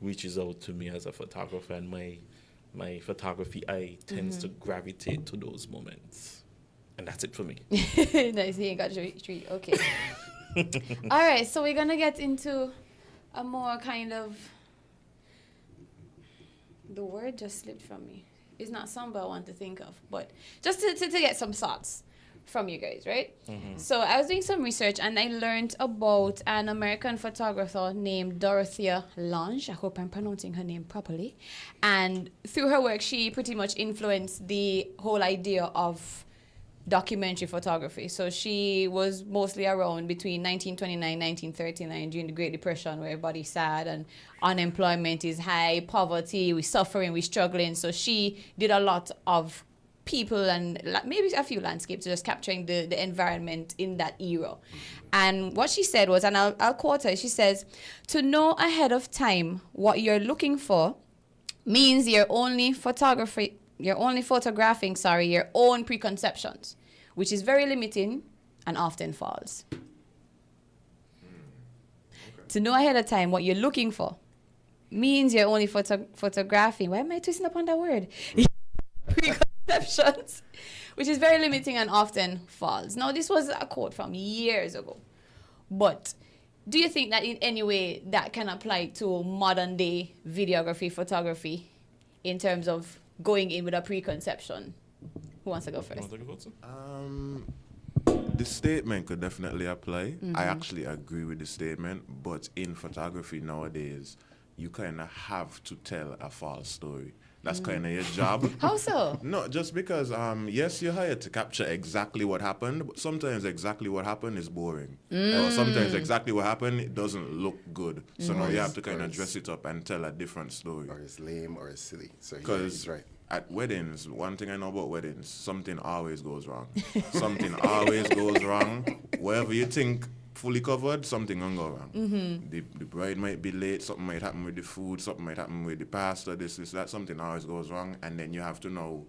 reaches out to me as a photographer, and my photography eye tends to gravitate to those moments. And that's it for me. Nice, he ain't got 3. Okay. All right, so we're gonna get into a more kind of. The word just slipped from me. It's not something I want to think of, but just to get some thoughts from you guys, right? So I was doing some research and I learned about an American photographer named Dorothea Lange. I hope I'm pronouncing her name properly. And through her work, she pretty much influenced the whole idea of documentary photography. So she was mostly around between 1929 1939 during the Great Depression, where everybody's sad and unemployment is high, poverty, we're suffering, we're struggling. So she did a lot of people and maybe a few landscapes, just capturing the environment in that era. And what she said was, and I'll quote her, she says, "To know ahead of time what you're looking for means you're only photographing your own preconceptions, which is very limiting and often false." To know ahead of time what you're looking for means you're only photographing. Why am I twisting up on that word? Preconceptions, which is very limiting and often false. Now, this was a quote from years ago, but do you think that in any way that can apply to modern day videography, photography, in terms of going in with a preconception? Who wants to go first? The statement could definitely apply. I actually agree with the statement, but in photography nowadays, you kind of have to tell a false story. That's kind of your job. How so? No, just because, yes, you're hired to capture exactly what happened, but sometimes exactly what happened is boring. Or sometimes exactly what happened, it doesn't look good. So now you have to kind of dress it up and tell a different story. Or it's lame or it's silly. So yeah, Because he's right. at weddings, one thing I know about weddings, something always goes wrong. Something always goes wrong. Wherever you think fully covered, something gonna go wrong. The bride might be late, something might happen with the food, something might happen with the pastor, this, that, something always goes wrong. And then you have to now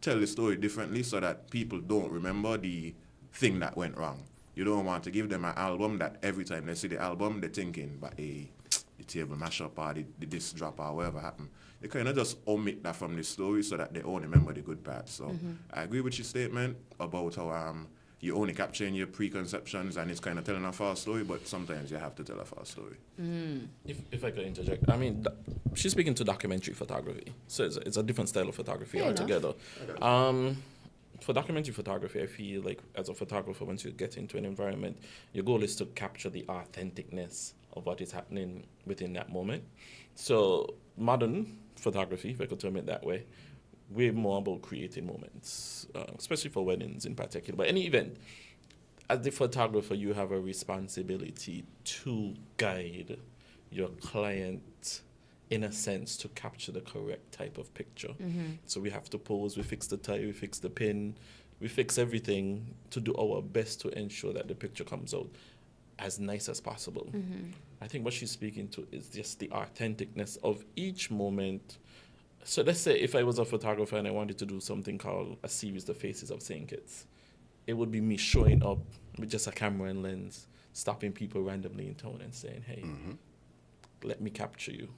tell the story differently so that people don't remember the thing that went wrong. You don't want to give them an album that every time they see the album, they're thinking, but hey, the table mash up or the disc drop or whatever happened. They kind of just omit that from the story so that they only remember the good parts. So I agree with your statement about how you're only capturing your preconceptions and it's kind of telling a false story, but sometimes you have to tell a false story. If I could interject, I mean, she's speaking to documentary photography, so it's a different style of photography altogether. For documentary photography, I feel like as a photographer, once you get into an environment, your goal is to capture the authenticness of what is happening within that moment. So modern photography, if I could term it that way, we're more about creating moments, especially for weddings in particular. But any event, as the photographer, you have a responsibility to guide your client, in a sense, to capture the correct type of picture. So we have to pose, we fix the tie, we fix the pin, we fix everything to do our best to ensure that the picture comes out as nice as possible. I think what she's speaking to is just the authenticness of each moment. So let's say if I was a photographer and I wanted to do something called a series, The Faces of St. Kitts, it would be me showing up with just a camera and lens, stopping people randomly in town and saying, hey, let me capture you.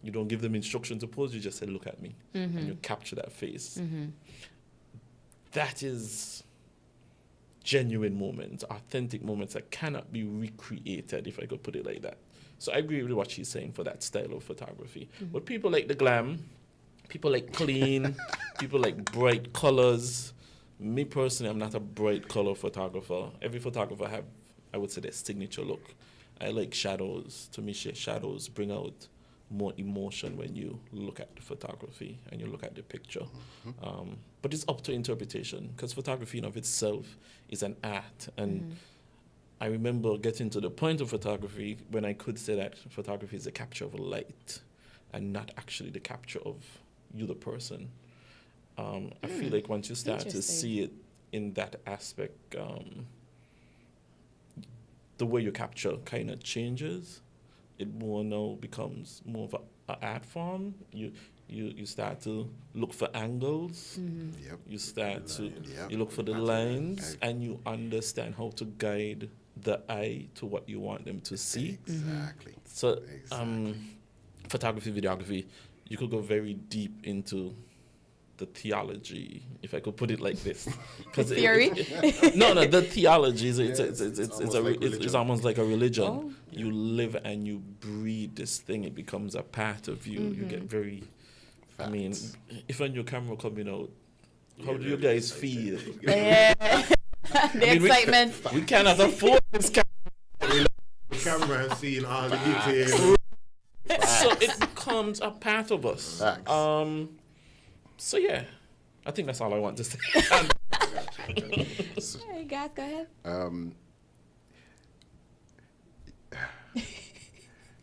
You don't give them instruction to pose, you just say, look at me, and you capture that face. That is genuine moments, authentic moments that cannot be recreated, if I could put it like that. So I agree with what she's saying for that style of photography. But people like the glam, people like clean, people like bright colors. Me personally, I'm not a bright color photographer. Every photographer have, I would say, their signature look. I like shadows. To me, shadows bring out more emotion when you look at the photography and you look at the picture. But it's up to interpretation, because photography in of itself is an art. And I remember getting to the point of photography when I could say that photography is a capture of light and not actually the capture of you, the person. I feel like once you start to see it in that aspect, the way you capture kind of changes. It more now becomes more of an art form. You start to look for angles. You start to you look for the lines, and you understand how to guide the eye to what you want them to see. Exactly. So, photography, videography, you could go very deep into the theology, if I could put it like this. 'Cause Theory? No, the theology is It's almost like a religion. Oh. You live and you breathe this thing. It becomes a part of you. You get very. I mean, if a new camera coming out, how do you guys feel? Yeah. The excitement. We cannot afford this camera. The camera has seen all the details. So it becomes a part of us. Facts. So yeah, I think that's all I want to say. Hey, guys, go ahead.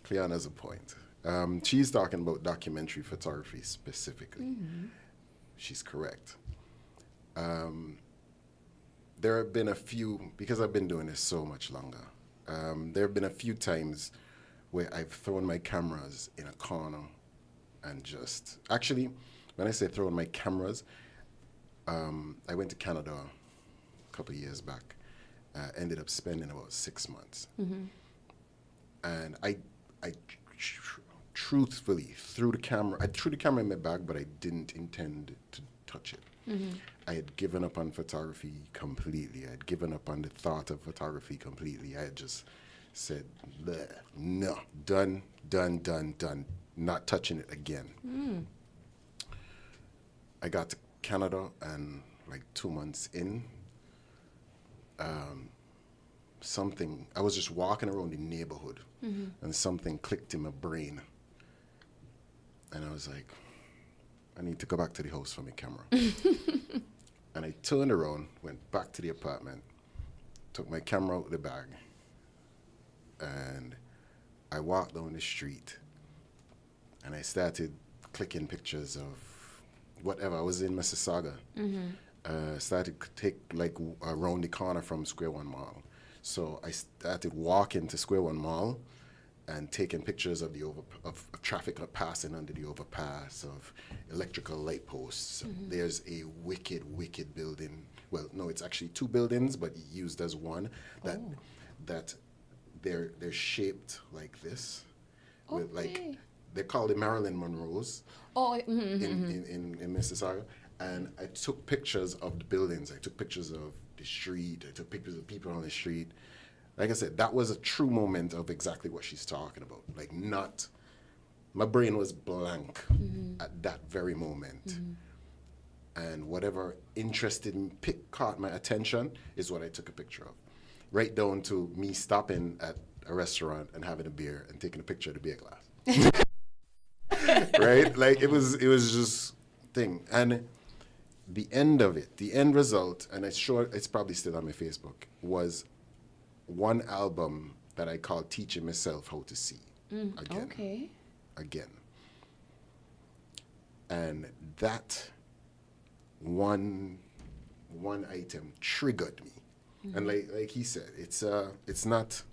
Cleon has a point. She's talking about documentary photography specifically. She's correct. There have been a few, because I've been doing this so much longer, there have been a few times where I've thrown my cameras in a corner and just, actually, when I say throwing my cameras, I went to Canada a couple of years back, ended up spending about 6 months. And I truthfully threw the camera in my bag, but I didn't intend to touch it. I had given up on photography completely. I had given up on the thought of photography completely. I had just said, "Bleh, no, done, not touching it again." I got to Canada, and like 2 months in, I was just walking around the neighborhood, and something clicked in my brain. And I was like, I need to go back to the house for my camera. And I turned around, went back to the apartment, took my camera out of the bag, and I walked down the street, and I started clicking pictures of whatever. I was in Mississauga. Started to take like around the corner from Square One Mall. So I started walking to Square One Mall and taking pictures of the of traffic passing under the overpass, of electrical light posts. There's a wicked building. Well, no, it's actually two buildings, but used as one. That they're shaped like this, with like they're called the Marilyn Monroes in Mississauga. And I took pictures of the buildings. I took pictures of the street. I took pictures of people on the street. Like I said, that was a true moment of exactly what she's talking about. Like, not, my brain was blank at that very moment. And whatever caught my attention is what I took a picture of. Right down to me stopping at a restaurant and having a beer and taking a picture of the beer glass. Right? Like, it was just thing. And the end of it, the end result, and I'm sure it's probably still on my Facebook, was one album that I called Teaching Myself How to See Again. And that one item triggered me. And like he said, it's not,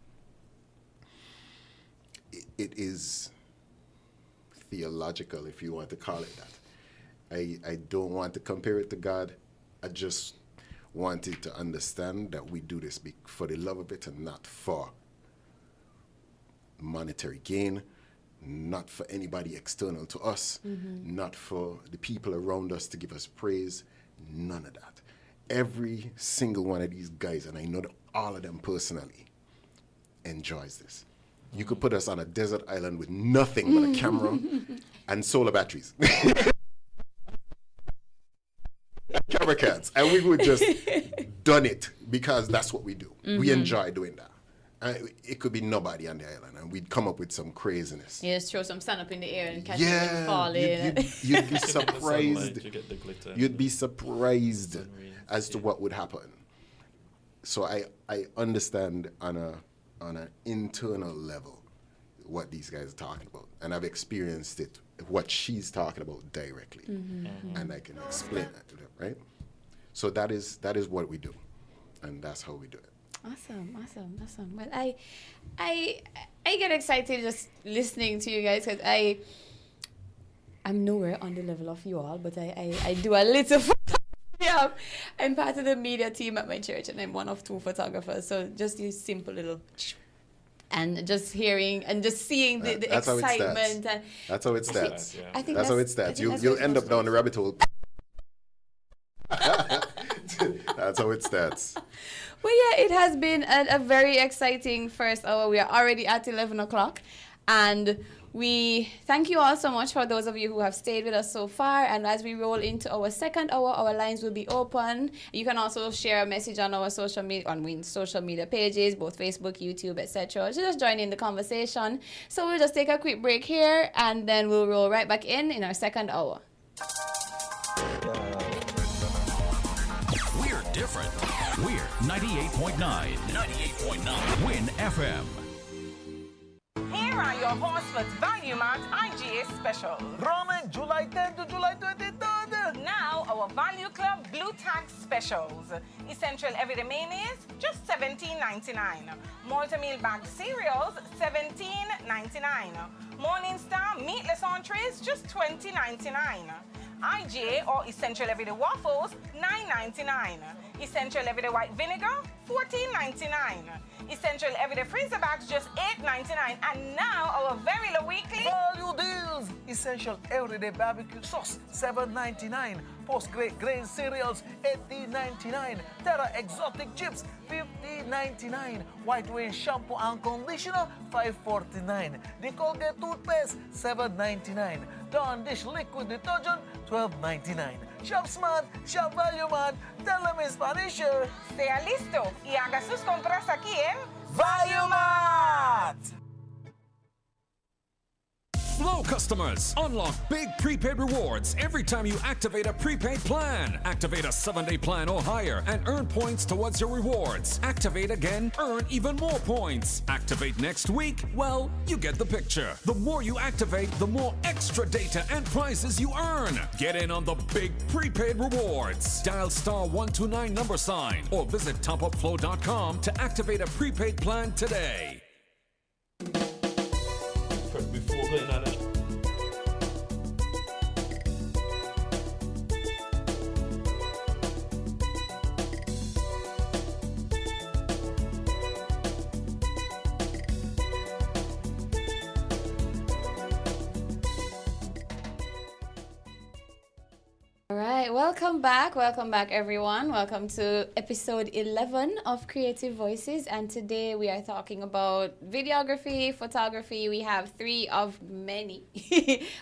it is theological, if you want to call it that. I don't want to compare it to God. I just wanted to understand that we do this for the love of it and not for monetary gain, not for anybody external to us, not for the people around us to give us praise, none of that. Every single one of these guys, and I know that all of them personally, enjoys this. You could put us on a desert island with nothing but a camera and solar batteries. Camera cats, and we would just done it because that's what we do. We enjoy doing that. It could be nobody on the island, and we'd come up with some craziness. You just throw some sun up in the air and catch it when you fall in. You'd be surprised. You get the glitter. You'd be surprised as to what would happen. So I understand on an internal level what these guys are talking about, and I've experienced it, what she's talking about directly, and I can explain that to them, right? So that is what we do, and that's how we do it. Awesome. Well, I get excited just listening to you guys, because I'm nowhere on the level of you all, but I do a little photography. I'm part of the media team at my church, and I'm one of 2 photographers. So just these simple little, and just hearing and just seeing the excitement. That's how it starts. I think That's how it starts. You'll end up down the rabbit hole. That's how it starts. Well, yeah, it has been a very exciting first hour. We are already at 11 o'clock. And we thank you all so much for those of you who have stayed with us so far. And as we roll into our second hour, our lines will be open. You can also share a message on our social media pages, both Facebook, YouTube, etc. Just join in the conversation. So we'll just take a quick break here, and then we'll roll right back in our second hour. We're different. We're 98.9. 98.9. Win FM. Here are your Horsford's Value Mart IGA specials. Roman, July 10 to July 23rd. Now, our Value Club Blue Tag specials. Essential everyday mayonnaise, just $17.99. Multi-meal bagged cereals, $17.99. Morning Star meatless entrees, just $20.99. IGA or Essential Everyday Waffles, $9.99. Essential Everyday White Vinegar, $14.99. Essential Everyday Freezer Bags, just $8.99. And now our very low weekly Value deals. Essential Everyday Barbecue Sauce, $7.99. Post-grade grain cereals, $18.99. Terra Exotic Chips, $15.99. White Wayne Shampoo and Conditioner, $5.49. The Colgate Toothpaste, $7.99. Dawn Dish Liquid Detergent, $12.99. Shop Smart, Shop Value Mart. Tell them in Spanish. Sea listo y haga sus compras aquí en Value Mart. Flow customers, unlock big prepaid rewards every time you activate a prepaid plan. Activate a 7-day plan or higher and earn points towards your rewards. Activate again, earn even more points. Activate next week, well, you get the picture. The more you activate, the more extra data and prizes you earn. Get in on the big prepaid rewards. Dial *129 or visit topupflow.com to activate a prepaid plan today. Before going on it. All right, welcome back everyone. Welcome to episode 11 of Creative Voices, and today we are talking about videography, photography. We have three of many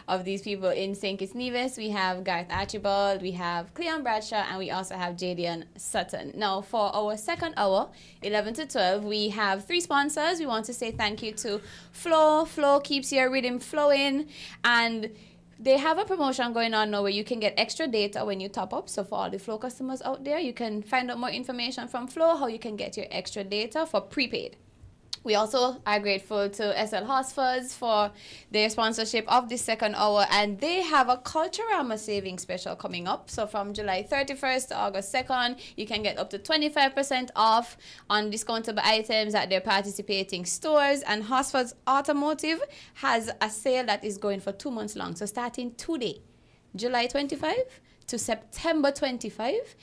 of these people in St. Kitts Nevis. We have Garth Archibald, we have Cleon Bradshaw, and we also have Jadian Sutton. Now for our second hour, 11 to 12, we have three sponsors. We want to say thank you to Flow. Flow keeps your rhythm flowing, and they have a promotion going on now where you can get extra data when you top up. So for all the Flow customers out there, you can find out more information from Flow, how you can get your extra data for prepaid. We also are grateful to SL Horsfords for their sponsorship of the second hour, and they have a Culturama savings special coming up. So from July 31st to August 2nd, you can get up to 25% off on discountable items at their participating stores. And Horsfords Automotive has a sale that is going for 2 months long. So starting today, July 25 to September 25,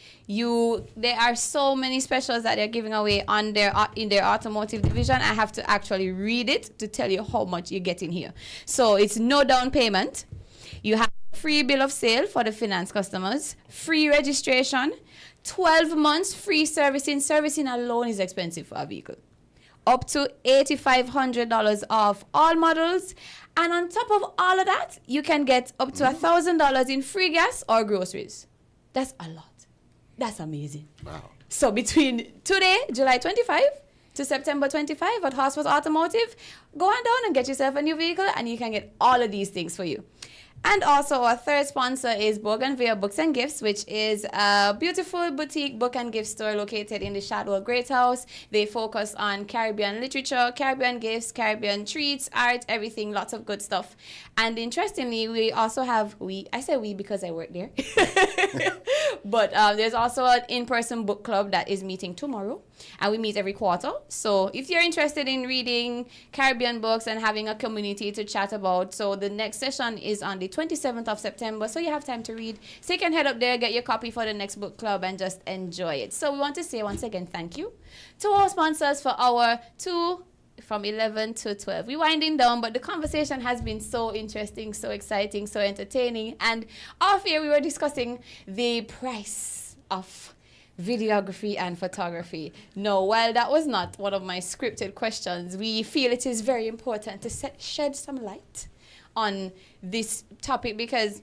there are so many specials that they're giving away on in their automotive division. I have to actually read it to tell you how much you get in here. So it's no down payment. You have free bill of sale for the finance customers, free registration, 12 months free servicing. Servicing alone is expensive for a vehicle. Up to $8,500 off all models. And on top of all of that, you can get up to $1,000 in free gas or groceries. That's a lot. That's amazing. Wow. So between today, July 25, to September 25 at Horsfords Automotive, go on down and get yourself a new vehicle, and you can get all of these things for you. And also our third sponsor is Bougainvillea Books and Gifts, which is a beautiful boutique book and gift store located in the Shadwell Great House. They focus on Caribbean literature, Caribbean gifts, Caribbean treats, art, everything, lots of good stuff. And interestingly, we also have, I say we because I work there, but there's also an in-person book club that is meeting tomorrow, and we meet every quarter. So if you're interested in reading Caribbean books and having a community to chat about, so the next session is on the 27th of September, so you have time to read. So you can head up there, get your copy for the next book club, and just enjoy it. So we want to say once again thank you to our sponsors for our 2 from 11 to 12. We're winding down, but the conversation has been so interesting, so exciting, so entertaining. And off here we were discussing the price of videography and photography. No, while that was not one of my scripted questions, we feel it is very important to shed some light on this topic because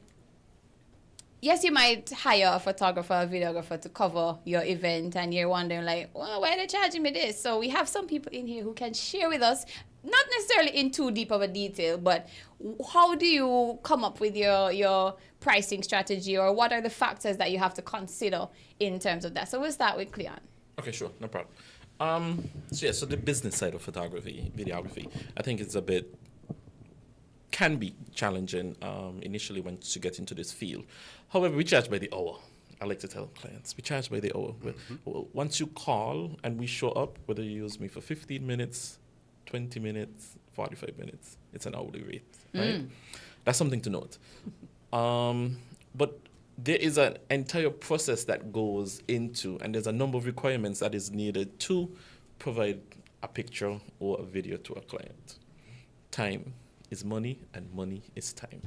yes, you might hire a photographer, a videographer to cover your event and you're wondering like, well, why are they charging me this? So we have some people in here who can share with us, not necessarily in too deep of a detail, but how do you come up with your pricing strategy, or what are the factors that you have to consider in terms of that? So we'll start with Cleon. Okay, sure, no problem. So the business side of photography, videography, I think it's can be challenging initially once you get into this field. However, we charge by the hour. I like to tell clients, we charge by the hour. Once you call and we show up, whether you use me for 15 minutes, 20 minutes, 45 minutes, it's an hourly rate, right? That's something to note. But there is an entire process that goes into, and there's a number of requirements that is needed to provide a picture or a video to a client. Time is money, and money is time,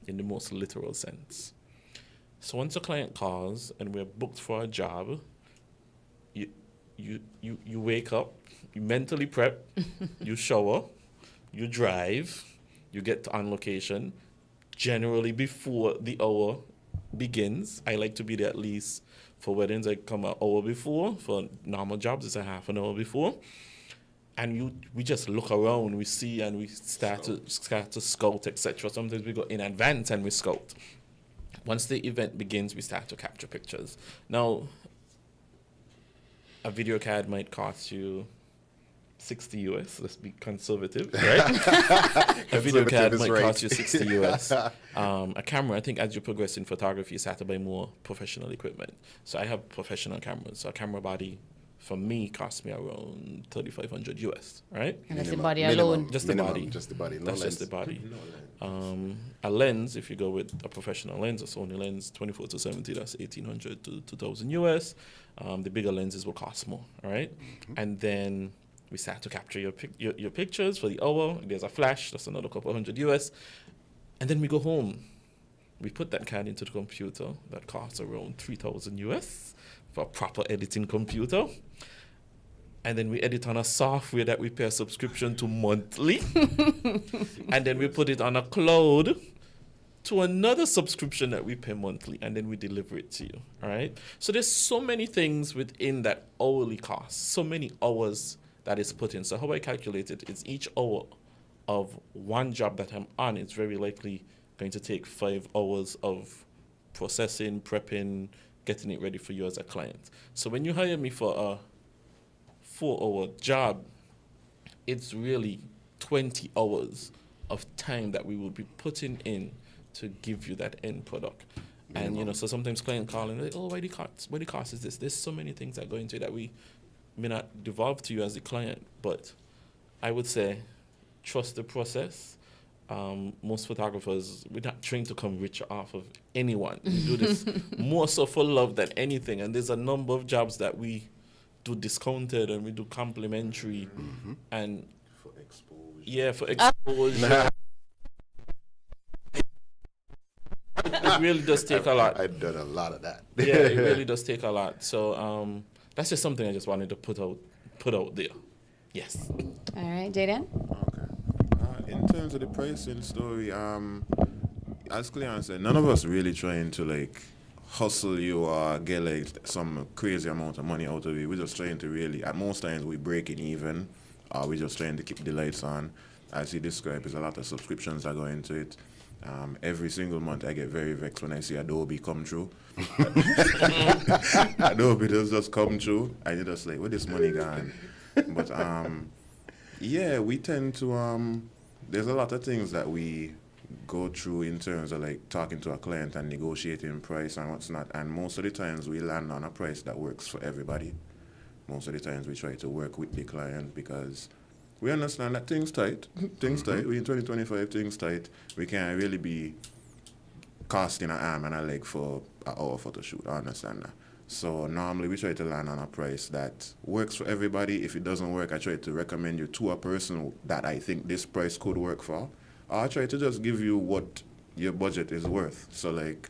in the most literal sense. So once a client calls and we're booked for a job, you wake up, you mentally prep, you shower, you drive, you get on location. Generally before the hour begins, I like to be there at least for weddings. I come an hour before. For normal jobs, it's a half an hour before. And we just look around, we see, and we start to scout, etc. Sometimes we go in advance and we scout. Once the event begins, we start to capture pictures. Now, a video card might cost you 60 US. Let's be conservative, right? A video card might cost you 60 US. A camera, I think as you progress in photography, you start to buy more professional equipment. So I have professional cameras. So a camera body for me costs me around 3,500 US, right? And that's the body alone. Just the body. Just the body. No That's lens. just the body. No lens. A lens, if you go with a professional lens, a Sony lens, 24 to 70, that's 1,800 to 2,000 US. The bigger lenses will cost more, all right? And then we start to capture your pictures for the hour. There's a flash, that's another couple hundred US. And then we go home. We put that card into the computer. That costs around 3,000 US for a proper editing computer. And then we edit on a software that we pay a subscription to monthly. And then we put it on a cloud to another subscription that we pay monthly, and then we deliver it to you, all right? So there's so many things within that hourly cost, so many hours that is put in. So how I calculate it is each hour of one job that I'm on is very likely going to take 5 hours of processing, prepping, getting it ready for you as a client. So when you hire me for a 4-hour job, it's really 20 hours of time that we will be putting in to give you that end product. And you know, so sometimes clients call and like, oh, why the cost is this? There's so many things that go into it that we may not devolve to you as a client, but I would say trust the process. Most photographers, we're not trained to come rich off of anyone. We do this more so for love than anything. And there's a number of jobs that we do discounted and we do complimentary and For exposure. yeah, for exposure. It really does take a lot. I've done a lot of that. Yeah, it really does take a lot. So that's just something I just wanted to put out there. Yes. All right, Jaden? Okay. In terms of the pricing story, as Cleon said, none of us really trying to like hustle you or get like some crazy amount of money out of it. We're just trying to really, at most times we break it even, or we're just trying to keep the lights on. As he described, there's a lot of subscriptions that go into it. Every single month I get very vexed when I see Adobe come through. Adobe does just come through and you're just like, where this money gone? But yeah, we tend to, there's a lot of things that we go through in terms of like talking to a client and negotiating price and what's not. And most of the times we land on a price that works for everybody. Most of the times we try to work with the client because we understand that things tight. Things tight. We in 2025, things tight. We can't really be costing an arm and a leg for an hour photo shoot. I understand that. So normally we try to land on a price that works for everybody. If it doesn't work, I try to recommend you to a person that I think this price could work for. Or I try to just give you what your budget is worth. So like,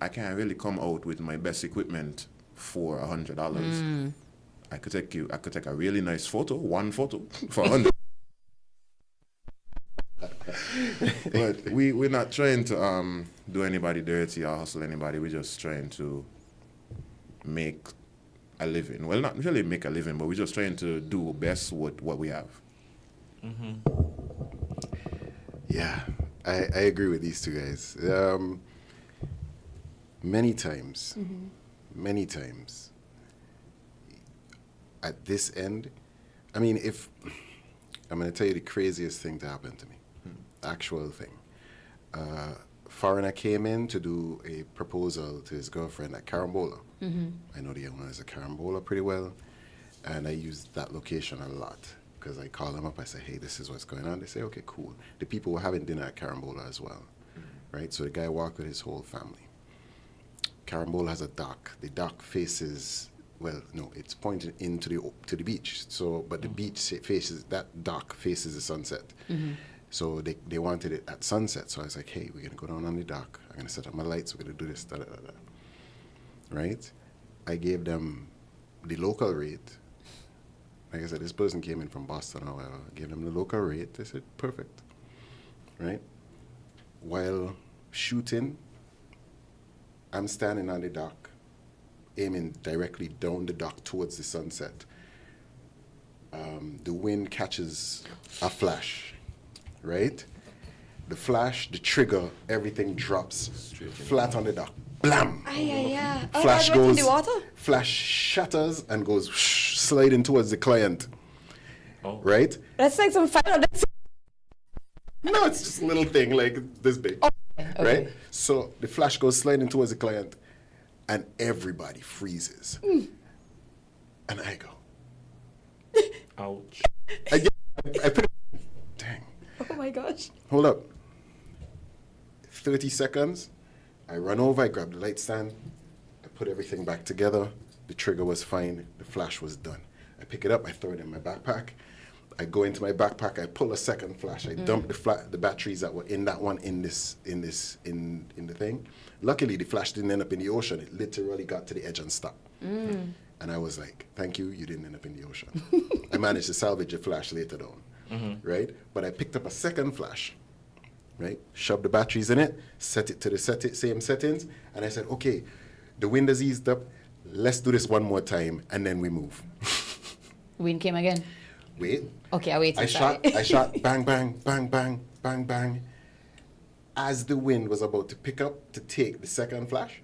I can't really come out with my best equipment $100. I could take a really nice photo, one photo for 100. But we're not trying to do anybody dirty or hustle anybody. We're just trying to make a living. Well, not really make a living, but we're just trying to do best with what we have. Yeah, I agree with these two guys. Many times, at this end, I mean, if I'm going to tell you the craziest thing to happen to me, actual thing. Foreigner came in to do a proposal to his girlfriend at Carambola. I know the owners of Carambola pretty well, and I use that location a lot because I call them up. I say, hey, this is what's going on. They say, okay, cool. The people were having dinner at Carambola as well, right? So the guy walked with his whole family. Carambola has a dock. The dock faces, well, no, it's pointed into the beach. So, but the beach faces, that dock faces the sunset. So they wanted it at sunset. So I was like, hey, we're going to go down on the dock. I'm going to set up my lights. We're going to do this, da, da, da, da. Right? I gave them the local rate. Like I said, this person came in from Boston or whatever. I gave them the local rate. They said, perfect. Right? While shooting, I'm standing on the dock, aiming directly down the dock towards the sunset. The wind catches a flash. Right? The flash, the trigger, everything drops flat on the dock. Blam! Flash goes, in the water? Flash shatters and goes sliding towards the client. Right? That's like some final. No, it's just a little thing like this big. Right? So the flash goes sliding towards the client and everybody freezes. And I go, ouch. I put it, dang. Oh my gosh. Hold up. 30 seconds. I run over, I grab the light stand, I put everything back together. The trigger was fine, the flash was done. I pick it up, I throw it in my backpack. I go into my backpack, I pull a second flash, I dump the batteries that were in that one in the thing. Luckily, the flash didn't end up in the ocean. It literally got to the edge and stopped. And I was like, thank you, you didn't end up in the ocean. I managed to salvage the flash later on, right? But I picked up a second flash, right? Shoved the batteries in it, set it to the same settings, and I said, okay, the wind has eased up, let's do this one more time, and then we move. Wind came again. Wait. Okay, I wait. I shot, bang, bang, bang, bang, bang, bang. As the wind was about to pick up to take the second flash,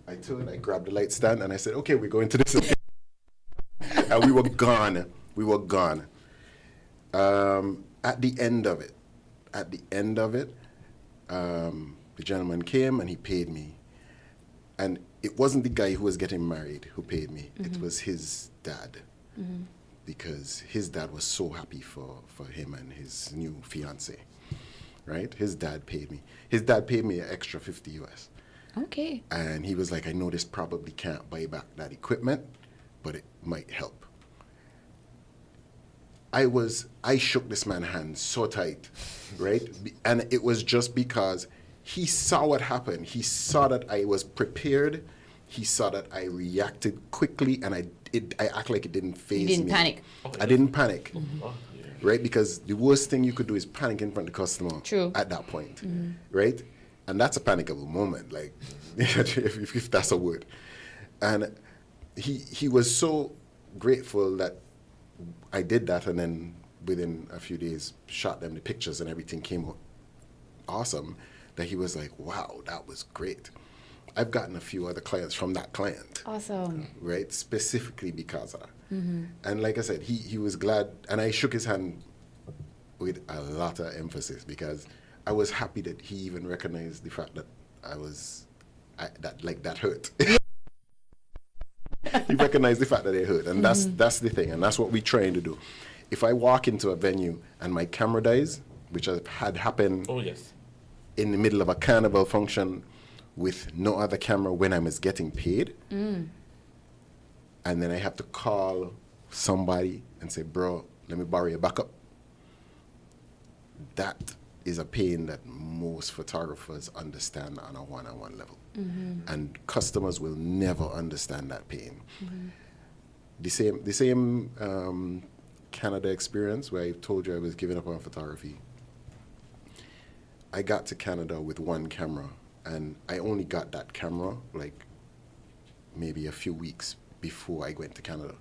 I turned, I grabbed the light stand, and I said, okay, we're going to this again. And we were gone. We were gone. At the end of it, the gentleman came and he paid me. And it wasn't the guy who was getting married who paid me. It was his dad. Because his dad was so happy for him and his new fiance, right? His dad paid me. His dad paid me an extra 50 US. Okay. And he was like, I know this probably can't buy back that equipment, but it might help. I shook this man's hand so tight, right? And it was just because he saw what happened. He saw that I was prepared. He saw that I reacted quickly, and I act like it didn't faze me. You didn't panic. I didn't panic, right? Because the worst thing you could do is panic in front of the customer. True. At that point, right? And that's a panicable moment, like if that's a word. And he was so grateful that I did that, and then within a few days shot them the pictures and everything came out awesome, that he was like, wow, that was great. I've gotten a few other clients from that client. Awesome. Right? Specifically because of that. And like I said, he was glad, and I shook his hand with a lot of emphasis because I was happy that he even recognized the fact that that hurt. He recognized the fact that it hurt, and that's the thing, and that's what we're trying to do. If I walk into a venue and my camera dies, which had happened in the middle of a carnival function with no other camera when I was getting paid, and then I have to call somebody and say, bro, let me borrow your backup. That is a pain that most photographers understand on a one-on-one level. And customers will never understand that pain. The same Canada experience where I told you I was giving up on photography. I got to Canada with one camera, and I only got that camera like maybe a few weeks before I went to Canada.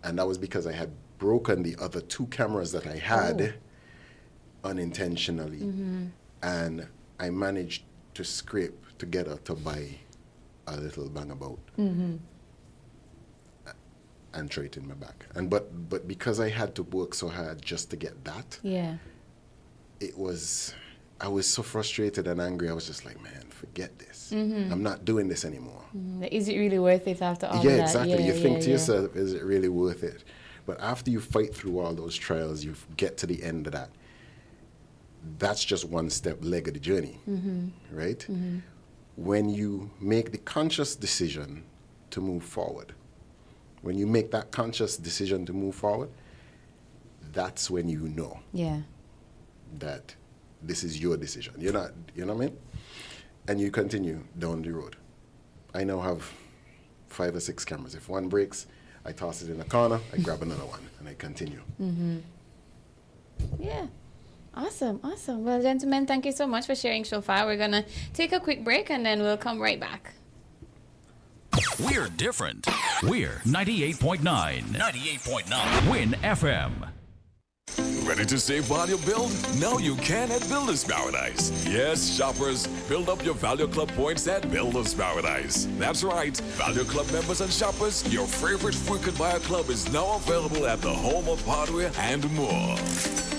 And that was because I had broken the other 2 cameras that I had unintentionally. And I managed to scrape together to buy a little bangabout and throw it in my bag. And but because I had to work so hard just to get that, I was so frustrated and angry. I was just like, man, forget this. I'm not doing this anymore. Is it really worth it after all Yeah, that? exactly. You think to yourself, is it really worth it? But after you fight through all those trials, you get to the end of that. That's just one leg of the journey, right? When you make the conscious decision to move forward, when you make that conscious decision to move forward, that's when you know that this is your decision. You're not, you know what I mean? And you continue down the road. I now have 5 or 6 cameras. If one breaks, I toss it in a corner, I grab another one, and I continue. Yeah. Awesome. Well, gentlemen, thank you so much for sharing so far. We're going to take a quick break, and then we'll come right back. We're different. We're 98.9. 98.9. Win FM. Ready to save while you build? Now you can at Builder's Paradise. Yes, shoppers, build up your Value Club points at Builder's Paradise. That's right, Value Club members and shoppers, your favorite frequent buyer club is now available at the home of hardware and more.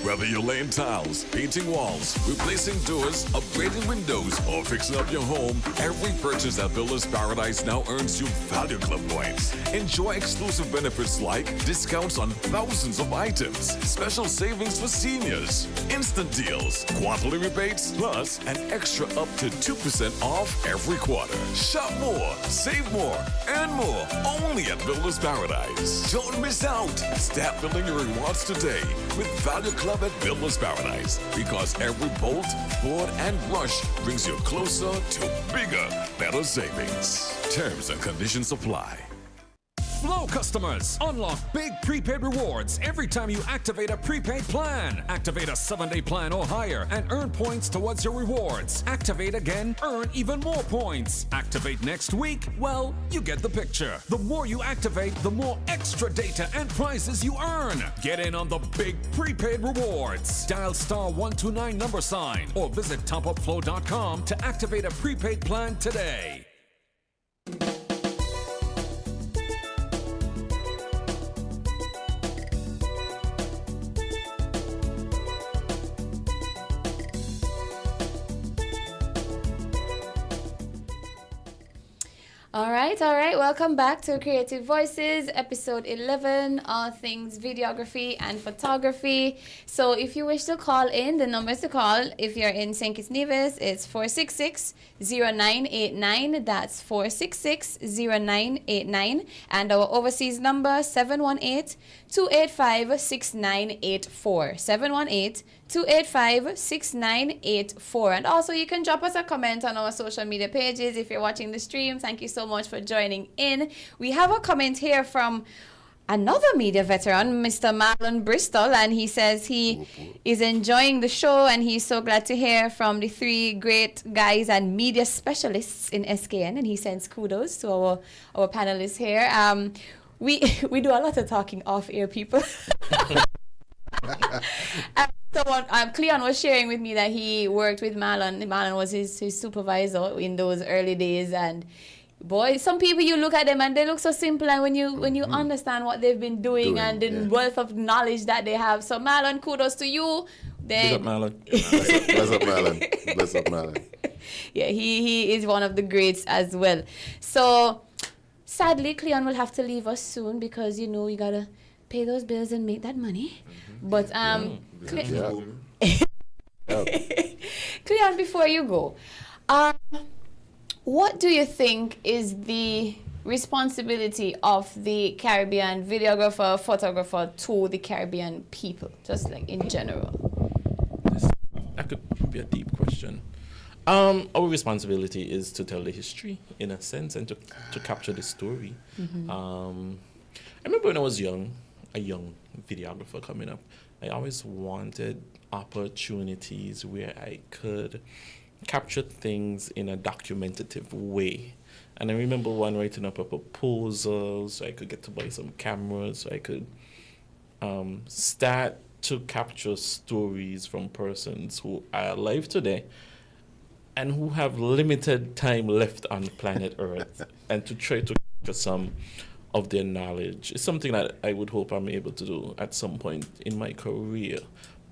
Whether you're laying tiles, painting walls, replacing doors, upgrading windows, or fixing up your home, every purchase at Builder's Paradise now earns you Value Club points. Enjoy exclusive benefits like discounts on thousands of items, special savings for seniors, instant deals, quarterly rebates, plus an extra up to 2% off every quarter. Shop more, save more, earn more, only at Builder's Paradise. Don't miss out. Start building your rewards today with Value Club at Builder's Paradise, because every bolt, board, and brush brings you closer to bigger, better savings. Terms and conditions apply. Flow customers, unlock big prepaid rewards every time you activate a prepaid plan. Activate a 7-day plan or higher and earn points towards your rewards. Activate again, earn even more points. Activate next week, well, you get the picture. The more you activate, the more extra data and prizes you earn. Get in on the big prepaid rewards. Dial *129 or visit topupflow.com to activate a prepaid plan today. All right. Welcome back to Creative Voices, episode 11, all things videography and photography. So if you wish to call in, the numbers to call, if you're in St. Kitts Nevis, it's 466-0989. That's 466-0989. And our overseas number, 718-285-6984. 718-285-6984. And also you can drop us a comment on our social media pages if you're watching the stream. Thank you so much for joining in. We have a comment here from another media veteran, Mr. Marlon Bristol, and he says he is enjoying the show and he's so glad to hear from the 3 great guys and media specialists in SKN, and he sends kudos to our panelists here. We do a lot of talking off air, people. Cleon was sharing with me that he worked with Marlon. Marlon was his supervisor in those early days, and boy, some people, you look at them and they look so simple, and when you understand what they've been doing and the wealth of knowledge that they have. So Marlon, kudos to you. Bless up, Marlon. Bless up, Marlon. Bless up, Marlon. Yeah, he is one of the greats as well. So sadly, Cleon will have to leave us soon because, you gotta pay those bills and make that money. But Cleon, before you go, what do you think is the responsibility of the Caribbean videographer, photographer to the Caribbean people, just like in general? could be a deep question. Our responsibility is to tell the history, in a sense, and to capture the story. I remember when I was young, a young videographer coming up, I always wanted opportunities where I could capture things in a documentative way. And I remember one writing up a proposal so I could get to buy some cameras, so I could start to capture stories from persons who are alive today and who have limited time left on planet Earth, and to try to capture some of their knowledge. It's something that I would hope I'm able to do at some point in my career.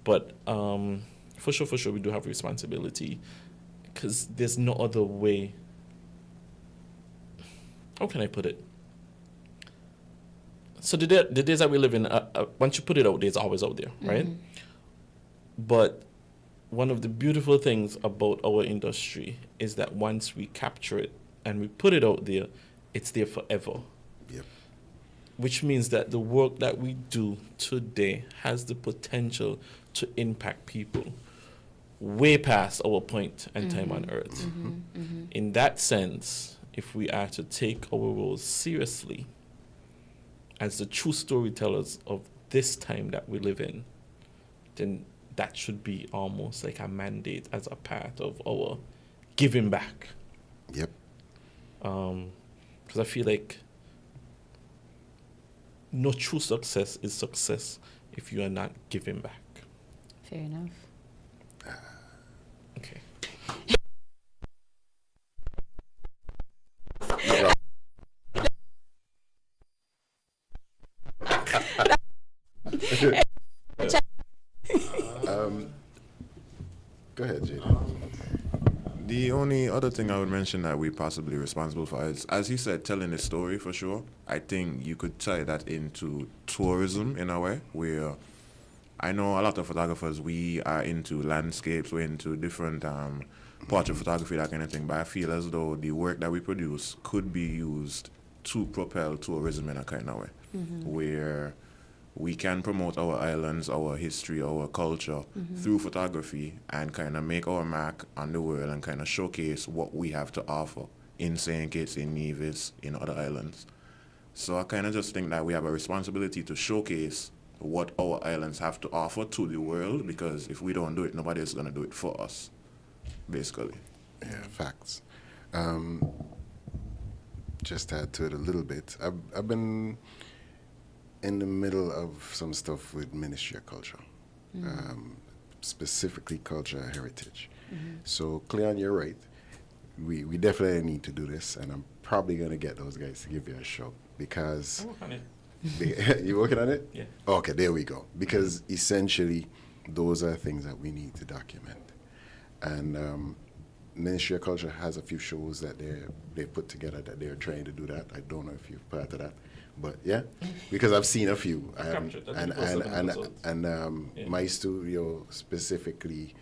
But for sure, we do have responsibility, because there's no other way. How can I put it? So the days that we live in, once you put it out there, it's always out there, right? But one of the beautiful things about our industry is that once we capture it and we put it out there, it's there forever. Yep. Which means that the work that we do today has the potential to impact people way past our point and time on Earth. In that sense, if we are to take our roles seriously as the true storytellers of this time that we live in, then that should be almost like a mandate as a part of our giving back. Yep. Because I feel like no true success is success if you are not giving back. Fair enough. Okay. Go ahead, Jay. The only other thing I would mention that we're possibly responsible for is, as he said, telling the story for sure. I think you could tie that into tourism in a way, where I know a lot of photographers, we are into landscapes, we're into different portrait photography, that kind of thing, but I feel as though the work that we produce could be used to propel tourism in a kind of way, where we can promote our islands, our history, our culture through photography, and kind of make our mark on the world and kind of showcase what we have to offer in St. Kitts, in Nevis, in other islands. So I kind of just think that we have a responsibility to showcase what our islands have to offer to the world, because if we don't do it, nobody is going to do it for us, basically. Yeah, facts. Just to add to it a little bit, I've been in the middle of some stuff with Ministry of Culture, specifically culture and heritage. So, Cleon, you're right. We definitely need to do this, and I'm probably going to get those guys to give you a shout, because... I work on it. You working on it? Yeah. Okay, there we go. Because essentially, those are things that we need to document. And Ministry of Culture has a few shows that they've put together that they're trying to do that. I don't know if you're part of that. But yeah, because I've seen a few, my studio specifically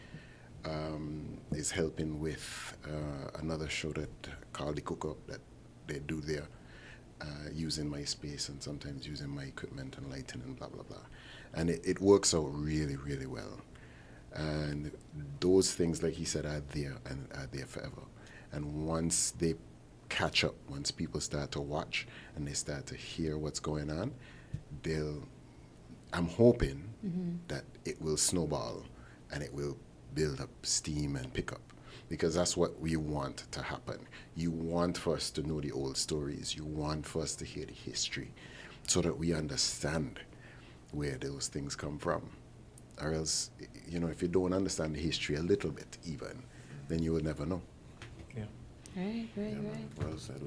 is helping with another show that called The Cook Up that they do there, using my space and sometimes using my equipment and lighting and blah blah blah, and it works out really, really well. And those things, like he said, are there and are there forever. And once they catch up, once people start to watch and they start to hear what's going on, I'm hoping that it will snowball and it will build up steam and pick up, because that's what we want to happen. You want for us to know the old stories, you want for us to hear the history, so that we understand where those things come from. Or else, if you don't understand the history a little bit even, then you will never know. Yeah. Right. Well said.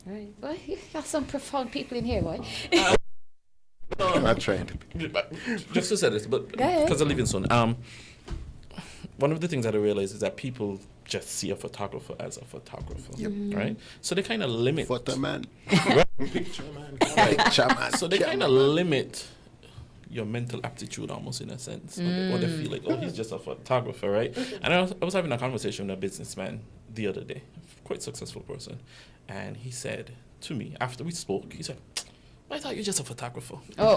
Right. Well, you got some profound people in here, boy. I'm not trying to be. Just to say this, but because I live in Son, one of the things that I realize is that people just see a photographer as a photographer, right? So they kind of limit. Photo man. Picture man. So they kind of limit your mental aptitude almost, in a sense. Or they feel like, he's just a photographer, right? And I was having a conversation with a businessman the other day, quite successful person, and he said to me, after we spoke, he said, I thought you're just a photographer. And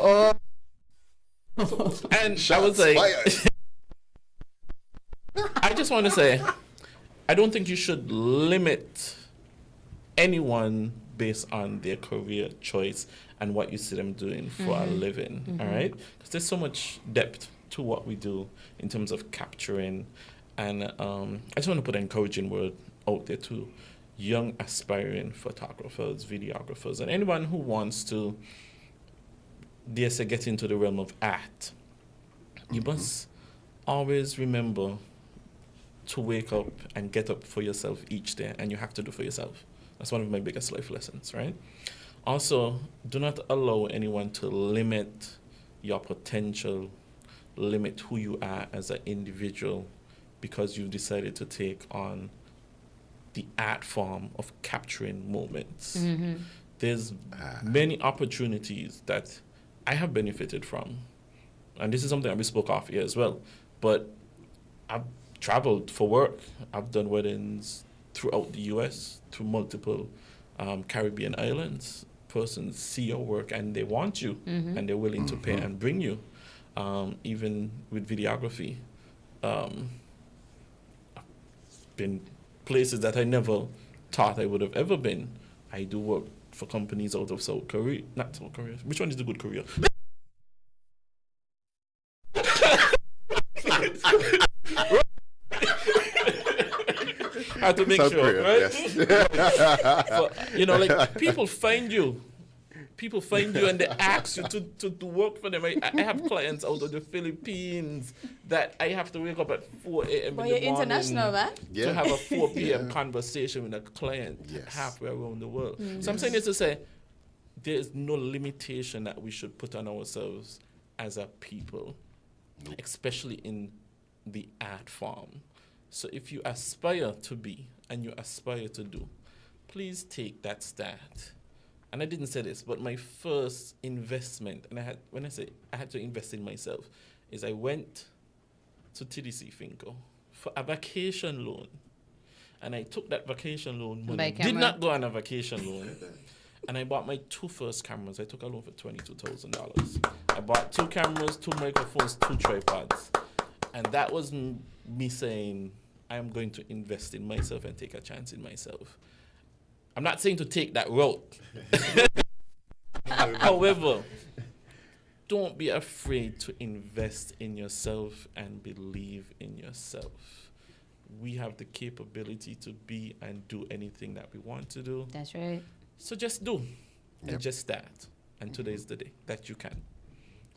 I was like... I just want to say, I don't think you should limit anyone based on their career choice and what you see them doing for a living, all right? Because there's so much depth to what we do in terms of capturing. And I just want to put an encouraging word out there to young aspiring photographers, videographers, and anyone who wants to, dare say, get into the realm of art. You must always remember to wake up and get up for yourself each day, and you have to do for yourself. That's one of my biggest life lessons, right? Also, do not allow anyone to limit your potential, limit who you are as an individual because you've decided to take on the art form of capturing moments. There's many opportunities that I have benefited from. And this is something we spoke off here as well. But I've traveled for work. I've done weddings throughout the U.S., through multiple Caribbean islands. Persons see your work and they want you, and they're willing to pay and bring you. Even with videography, I've been places that I never thought I would have ever been. I do work for companies out of South Korea. Not South Korea. Which one is the good Korea? I have to make South sure, Korea, right? yes. But, you know, like, people find you and they ask you to work for them. I have clients out of the Philippines that I have to wake up at 4 a.m. But in you're the morning international, man. to have a 4 p.m. conversation with a client halfway around the world. So I'm saying this to say, there is no limitation that we should put on ourselves as a people, especially in the art form. So if you aspire to be and you aspire to do, please take that start. And I didn't say this, but my first investment, and when I say I had to invest in myself, is I went to TDC Finco for a vacation loan. And I took that vacation loan money, did not go on a vacation loan, and I bought my two first cameras. I took a loan for $22,000. I bought 2 cameras, 2 microphones, 2 tripods. And that was me saying, I am going to invest in myself and take a chance in myself. I'm not saying to take that route. However, don't be afraid to invest in yourself and believe in yourself. We have the capability to be and do anything that we want to do. That's right. So just do and just start. And today is the day that you can.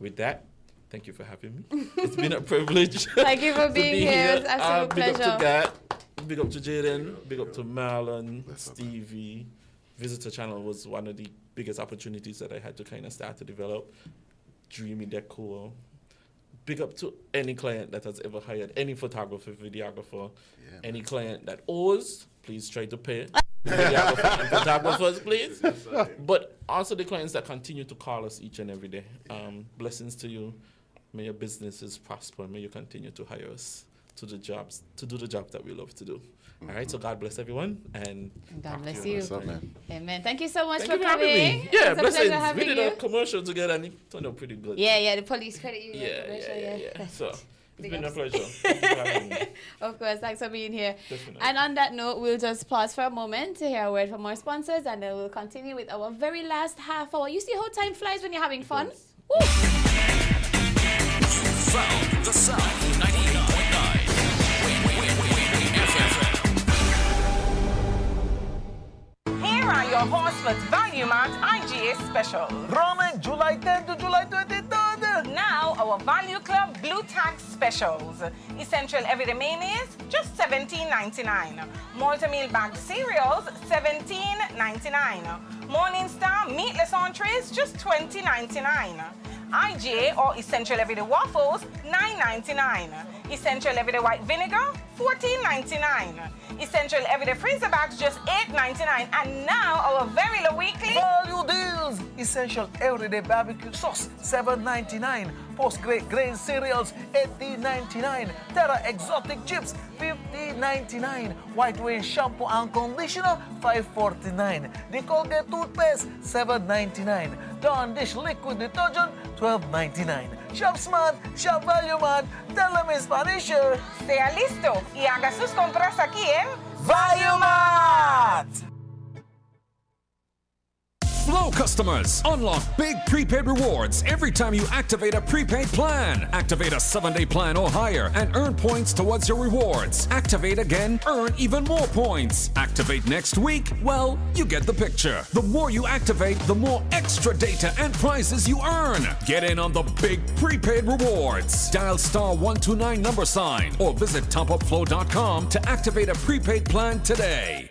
With that, thank you for having me. It's been a privilege. Thank you for being here. It's an absolute big pleasure. up to Gat, big up to Jaden, big up to Marlon, Stevie. Visitor Channel was one of the biggest opportunities that I had to kind of start to develop. Dreamy Decor. Big up to any client that has ever hired any photographer, videographer, any client that owes, please try to pay. Videographer and photographers, please. But also the clients that continue to call us each and every day. Blessings to you. May your businesses prosper. May you continue to hire us to do the jobs that we love to do. All right, so God bless everyone, and God bless you. What's up, man? Amen. Thank you so much Thank for you having coming. me. Yeah, It's a pleasure blessings. We having did you. a commercial together and it turned out pretty good. Yeah, the police credit you. Yeah. So it's Big been a ups. pleasure. Thank you for having me. Of course, thanks for being here. Definitely. And on that note, we'll just pause for a moment to hear a word from our sponsors, and then we'll continue with our very last half hour. You see how time flies when you're having fun? Woo! Found the Sound 98.9. Here are your Horsford Value Mart IGA specials. Running July 10 to July 23rd. Now, our Value Club Blue Tag specials. Essential everyday mayonnaise, just $17.99. Multi-meal bag cereals, $17.99. Morning Star meatless entrees, just $20.99. IGA or Essential Everyday Waffles, $9.99. Essential Everyday White Vinegar, $14.99. Essential Everyday Freezer Bags, just $8.99. And now our very low weekly Value deals. Essential everyday barbecue sauce, $7.99. Post-grade grain cereals, $18.99. Terra exotic chips, $15.99. White Wave shampoo and conditioner, $5.49. The Colgate toothpaste, $7.99. Dawn dish liquid detergent, $12.99. Shop smart, shop value man. Tell them in Spanish. Sea listo y haga sus compras aquí en Value Mart. Flow customers, unlock big prepaid rewards every time you activate a prepaid plan. Activate a 7-day plan or higher and earn points towards your rewards. Activate again, earn even more points. Activate next week, well, you get the picture. The more you activate, the more extra data and prizes you earn. Get in on the big prepaid rewards. Dial *129 # or visit topupflow.com to activate a prepaid plan today.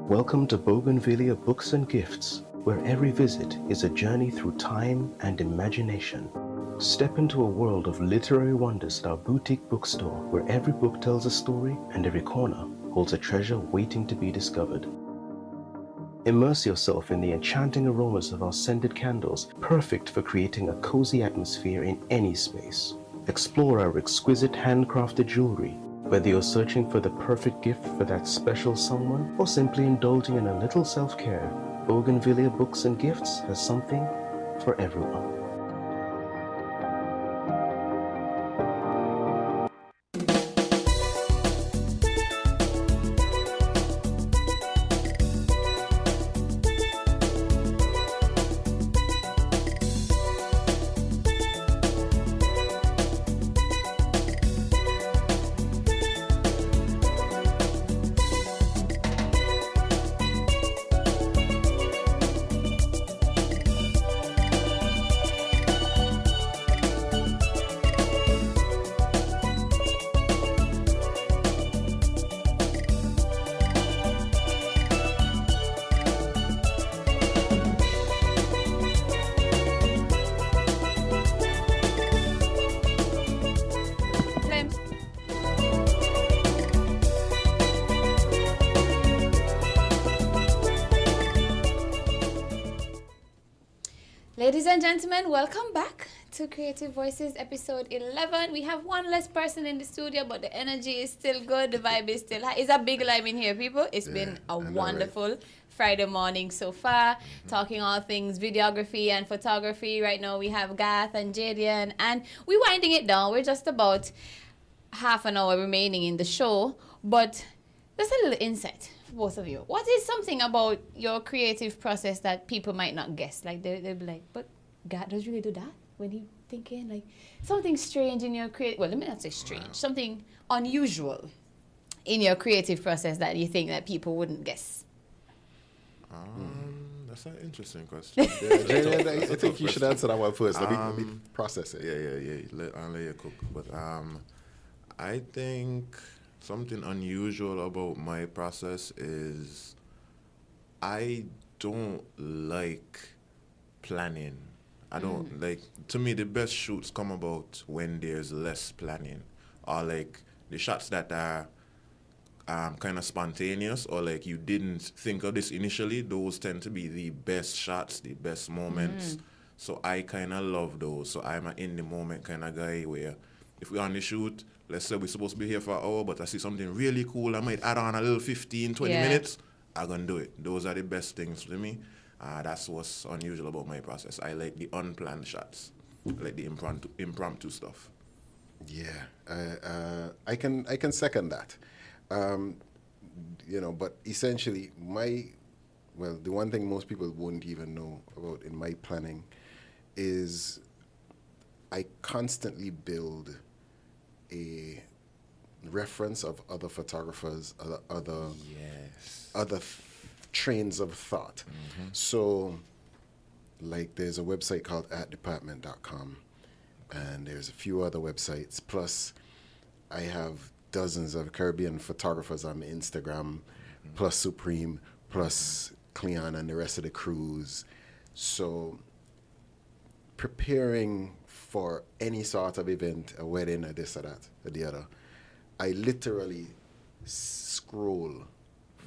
Welcome to Bougainvillea Books and Gifts, where every visit is a journey through time and imagination. Step into a world of literary wonders at our boutique bookstore, where every book tells a story and every corner holds a treasure waiting to be discovered. Immerse yourself in the enchanting aromas of our scented candles, perfect for creating a cozy atmosphere in any space. Explore our exquisite handcrafted jewelry. Whether you're searching for the perfect gift for that special someone or simply indulging in a little self-care, Bougainvillea Books and Gifts has something for everyone. Ladies and gentlemen, welcome back to Creative Voices episode 11. We have one less person in the studio, but the energy is still good. The vibe is still high. It's a big live in here, people. It's been a wonderful Friday morning so far, talking all things videography and photography. Right now we have Gath and Jadian, and we're winding it down. We're just about half an hour remaining in the show, but there's a little insight for both of you. What is something about your creative process that people might not guess? Like they'll be like, but God does really do that when he thinking? Like something strange in your creative, well, let me not say strange, something unusual in your creative process that you think that people wouldn't guess. That's an interesting question. I think you should answer that one first. Let me process it. Yeah. I'll let you cook. But I think something unusual about my process is I don't like planning. I don't like, to me, the best shoots come about when there's less planning, or like the shots that are kind of spontaneous, or like you didn't think of this initially. Those tend to be the best shots, the best moments. So I kind of love those. So I'm an in the moment kind of guy where if we're on the shoot, let's say we're supposed to be here for an hour, but I see something really cool, I might add on a little 15, 20 minutes, I'm going to do it. Those are the best things to me. That's what's unusual about my process. I like the unplanned shots. I like the impromptu stuff. Yeah, I can second that. But essentially, the one thing most people wouldn't even know about in my planning is I constantly build a reference of other photographers, other trains of thought. So, like, there's a website called atdepartment.com, and there's a few other websites. Plus, I have dozens of Caribbean photographers on my Instagram, plus Supreme, plus Cleon and the rest of the crews. So, preparing for any sort of event, a wedding, or this or that, or the other, I literally scroll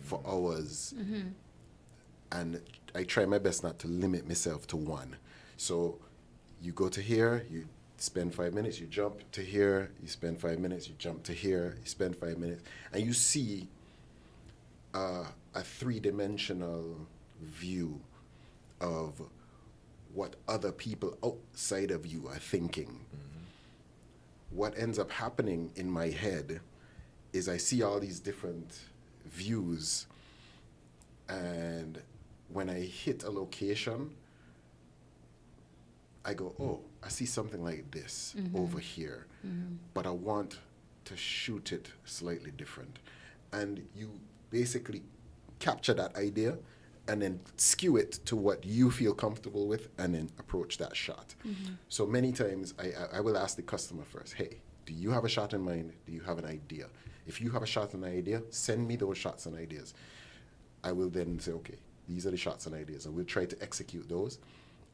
for hours, and I try my best not to limit myself to one. So you go to here, you spend 5 minutes, you jump to here, you spend 5 minutes, you jump to here, you spend 5 minutes, and you see a three-dimensional view of what other people outside of you are thinking. What ends up happening in my head is I see all these different views, and when I hit a location, I go, oh, I see something like this over here, but I want to shoot it slightly different. And you basically capture that idea and then skew it to what you feel comfortable with and then approach that shot. So many times I will ask the customer first, hey, do you have a shot in mind? Do you have an idea? If you have a shot and idea, send me those shots and ideas. I will then say, okay, these are the shots and ideas, and we'll try to execute those.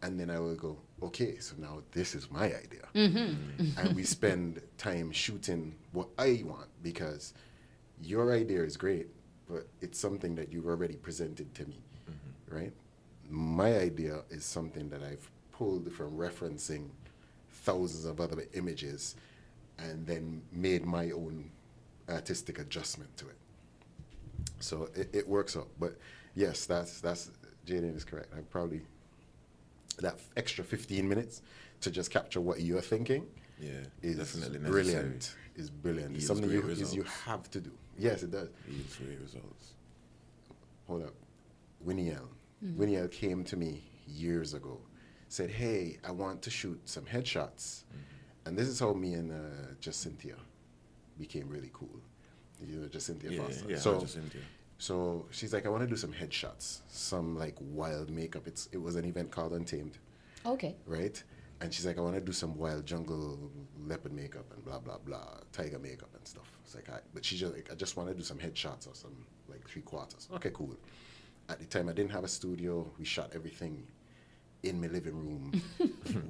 And then I will go, okay, so now this is my idea. And we spend time shooting what I want, because your idea is great, but it's something that you've already presented to me, right? My idea is something that I've pulled from referencing thousands of other images and then made my own artistic adjustment to it. So it works out. But yes, that's Jaden is correct. I probably, that extra 15 minutes to just capture what you're thinking is definitely brilliant. necessary. Is brilliant. It's Yields something great you results. have to do. Yes, it does. Yields great results. Hold up. Winnie L. Winnie L came to me years ago, said, hey, I want to shoot some headshots. And this is how me and Jacinthia became really cool. You know, Jacinthia Foster. Yeah, so, Jacinthia. So she's like, I want to do some headshots, some like wild makeup. It was an event called Untamed. Okay. Right? And she's like, I want to do some wild jungle leopard makeup and blah, blah, blah, tiger makeup and stuff. It's like, but she's just like, I just want to do some headshots or some like 3/4. Okay, cool. At the time, I didn't have a studio. We shot everything in my living room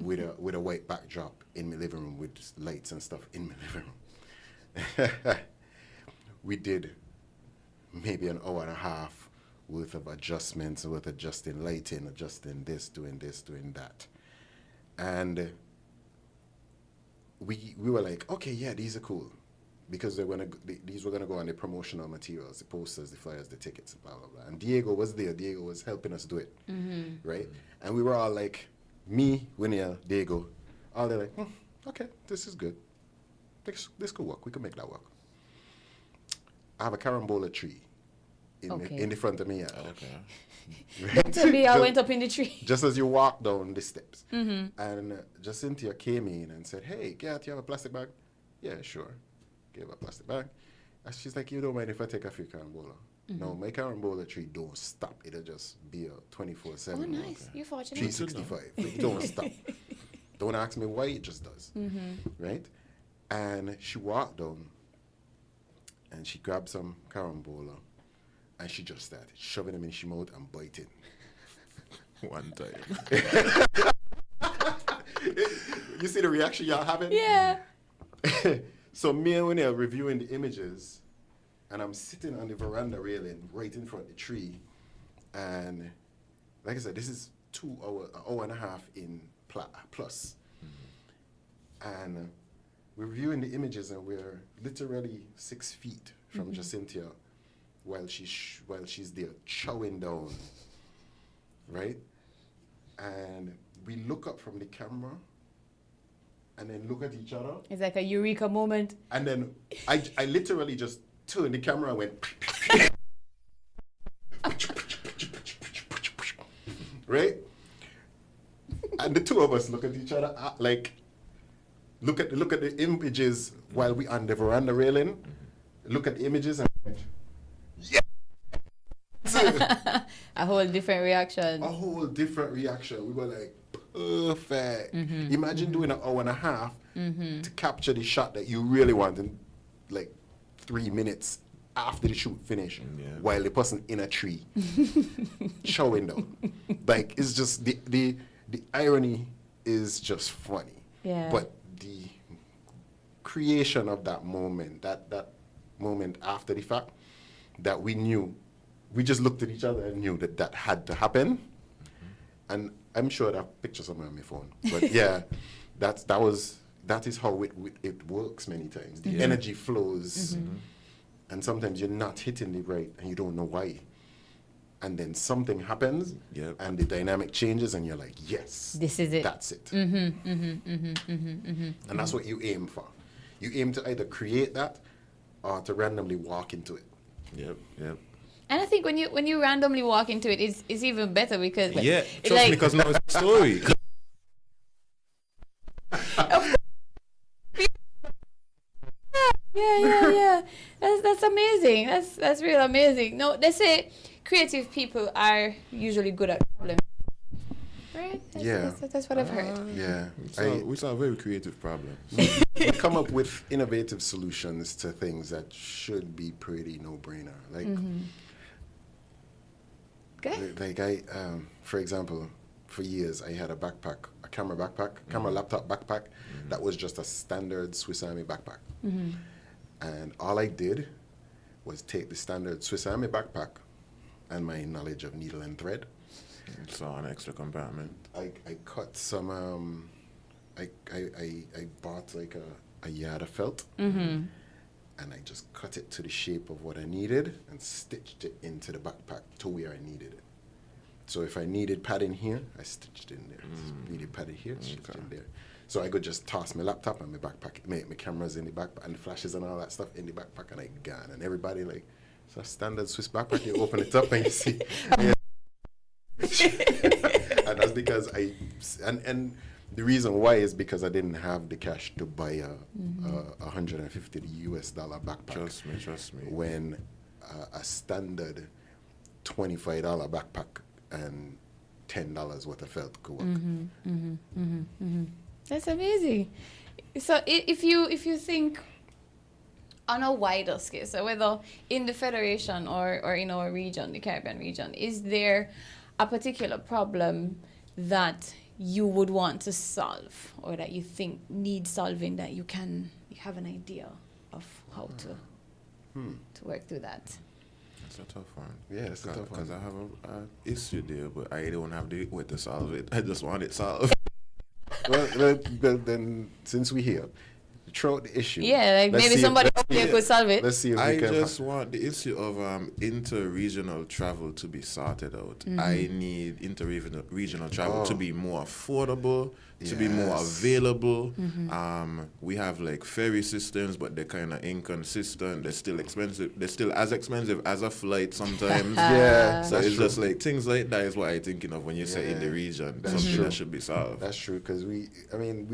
with a white backdrop in my living room with lights and stuff in my living room. We did maybe an hour and a half worth of adjustments, with adjusting lighting, adjusting this, doing that. And we were like, okay, yeah, these are cool. Because these were going to go on the promotional materials, the posters, the flyers, the tickets, blah, blah, blah. And Diego was there. Diego was helping us do it, right? And we were all like, me, Winnie, Diego, all they're like, okay, this is good. This could work. We can make that work. I have a carambola tree in the front of me. Right? Tell me I went up in the tree. Just as you walk down the steps. And Jacinthia came in and said, hey, Kat, you have a plastic bag? Yeah, sure. Gave her a plastic bag. And she's like, you don't mind if I take a few carambola? No, my carambola tree don't stop. It'll just be a 24/7. Oh, nice. You're fortunate. 365. It don't stop. Don't ask me why, it just does. Right? And she walked down and she grabbed some carambola and she just started shoving them in her mouth and biting. One time. You see the reaction y'all having? Yeah. So me and Winnie are reviewing the images, and I'm sitting on the veranda railing right in front of the tree, and like I said, this is an hour and a half in plus. And we're reviewing the images, and we're literally 6 feet from Jacinthia while she's there chowing down, right? And we look up from the camera and then look at each other. It's like a eureka moment. And then I literally just turned the camera and went, right? And the two of us look at each other, look at the images while we on the veranda railing, look at the images and went, yeah! A whole different reaction. A whole different reaction. We were like, perfect. Imagine doing an hour and a half to capture the shot that you really want in like 3 minutes after the shoot finished, while the person in a tree showing down. Like, it's just the irony is just funny. Yeah. But the creation of that moment, that moment after the fact, that we knew, we just looked at each other and knew that had to happen. And I'm sure that picture somewhere on my phone. But yeah, that is how it works many times. The energy flows, and sometimes you're not hitting it right, and you don't know why. and then something happens, and the dynamic changes, and you're like, yes, this is it. That's it. And that's what you aim for. You aim to either create that or to randomly walk into it. Yep. And I think when you randomly walk into it, it's even better because Yeah, it's trust me, because now it's a story. Yeah. That's amazing. That's really amazing. No, they say creative people are usually good at problems. Right? That's what I've heard. Yeah. We solve very creative problems. We come up with innovative solutions to things that should be pretty no-brainer. Like, for example, for years I had a backpack, a camera laptop backpack that was just a standard Swiss Army backpack. And all I did was take the standard Swiss Army backpack and my knowledge of needle and thread. So an extra compartment. I cut some, I bought like a yard of felt, and I just cut it to the shape of what I needed and stitched it into the backpack to where I needed it. So if I needed padding here, I stitched it in there. Needed padding here, stitched it in there. So I could just toss my laptop and my backpack, my cameras in the backpack, and the flashes and all that stuff in the backpack, and I gone. And everybody like, it's a standard Swiss backpack. You open it up and you see. And that's because and the reason why is because I didn't have the cash to buy a $150 US backpack. Trust me. When a standard $25 backpack and $10 worth of felt could work. That's amazing. So if you think on a wider scale, so whether in the Federation or in our region, the Caribbean region, is there a particular problem that you would want to solve or that you think needs solving that you have an idea of how to work through that? It's a tough one. Yeah, it's a tough one. Because I have an issue there, but I don't have the way to solve it. I just want it solved. well, then since we're here, throw out the issue. Yeah, like maybe somebody up there could solve it. Let's see if I we can. just want the issue of inter-regional travel to be sorted out. I need inter-regional travel to be more affordable, to be more available. We have like ferry systems, but they're kind of inconsistent. They're still expensive. They're still as expensive as a flight sometimes. So it's just like things like that is what I'm thinking of when you say in the region. That's something true. that should be solved. That's true, because we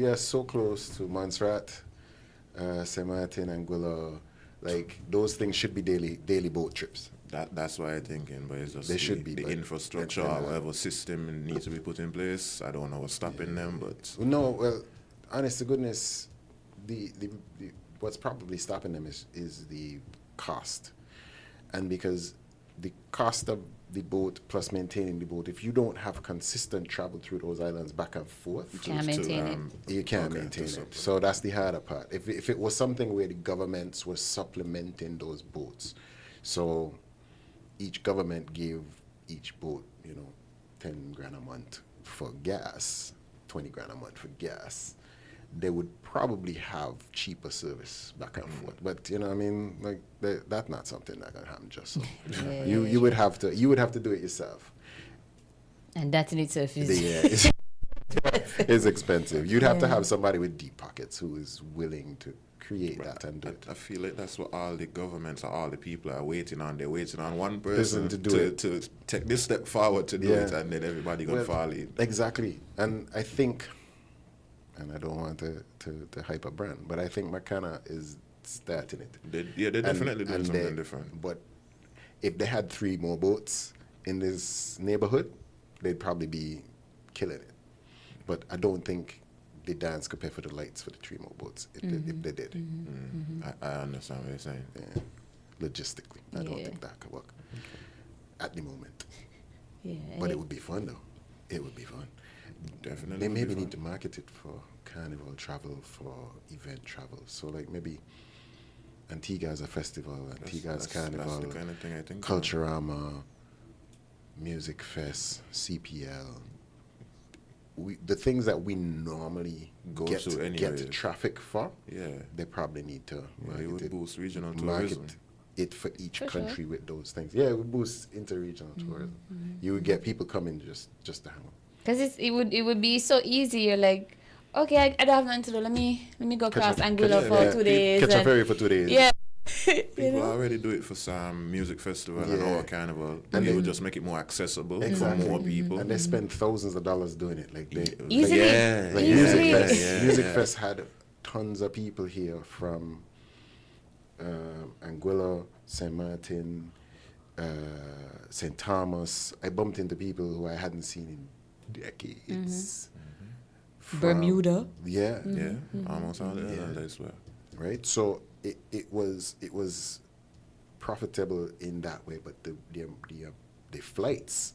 are so close to Montserrat, Saint Martin, Anguilla. Like those things should be daily boat trips. That's what I'm thinking, but it's just they should be the infrastructure or whatever system needs to be put in place. I don't know what's stopping them, but no. Well, honest to goodness, the what's probably stopping them is the cost, and because the cost of the boat plus maintaining the boat, if you don't have consistent travel through those islands back and forth, you can't maintain it. You can't maintain it. So that's the harder part. If it was something where the governments were supplementing those boats, so each government gave each boat, 10 grand a month for gas, 20 grand a month for gas, they would probably have cheaper service back and forth. But like that's not something that can happen just so. You would have to do it yourself. And that in itself is it's expensive. You'd have to have somebody with deep pockets who is willing to create that and do it. I feel like that's what all the governments or all the people are waiting on. They're waiting on one person to do it, to take this step forward to do it, and then everybody gonna fall in. Exactly. And I think, and I don't want to hype a brand, but I think Makana is starting it. They're definitely doing something different. But if they had 3 more boats in this neighborhood, they'd probably be killing it. But I don't think the dance could pay for the lights for the 3 more boats if they did. I understand what you're saying. Yeah. Logistically, I don't think that could work at the moment. Yeah. But it would be fun though. It would be fun. Definitely. They maybe need to market it for carnival travel, for event travel. So like maybe Antigua's a festival, Antigua's carnival, that's the kind of thing I think. Culturama, Music Fest, CPL. The things that we normally get traffic for, they probably need to it would boost regional tourism. it for each For sure. country with those things. Yeah, it would boost interregional tourism. You would get people coming just to hang out. Because it would be so easy. You're like, okay, I don't have nothing to do. Let me go Catch across a- Anguilla catch- for yeah. 2 days. Catch a and- ferry for 2 days. Yeah. People already do it for some music festival and Yeah. our carnival. And And they they- would just make it more accessible Exactly. for more people. And they spend thousands of dollars doing it. Like they Easily. Like Easily. Music Fest had tons of people here from Anguilla, St. Martin, St. Thomas. I bumped into people who I hadn't seen in decades. From- Bermuda. Yeah. Yeah, almost all the islands as well. Right. So it was profitable in that way, but the flights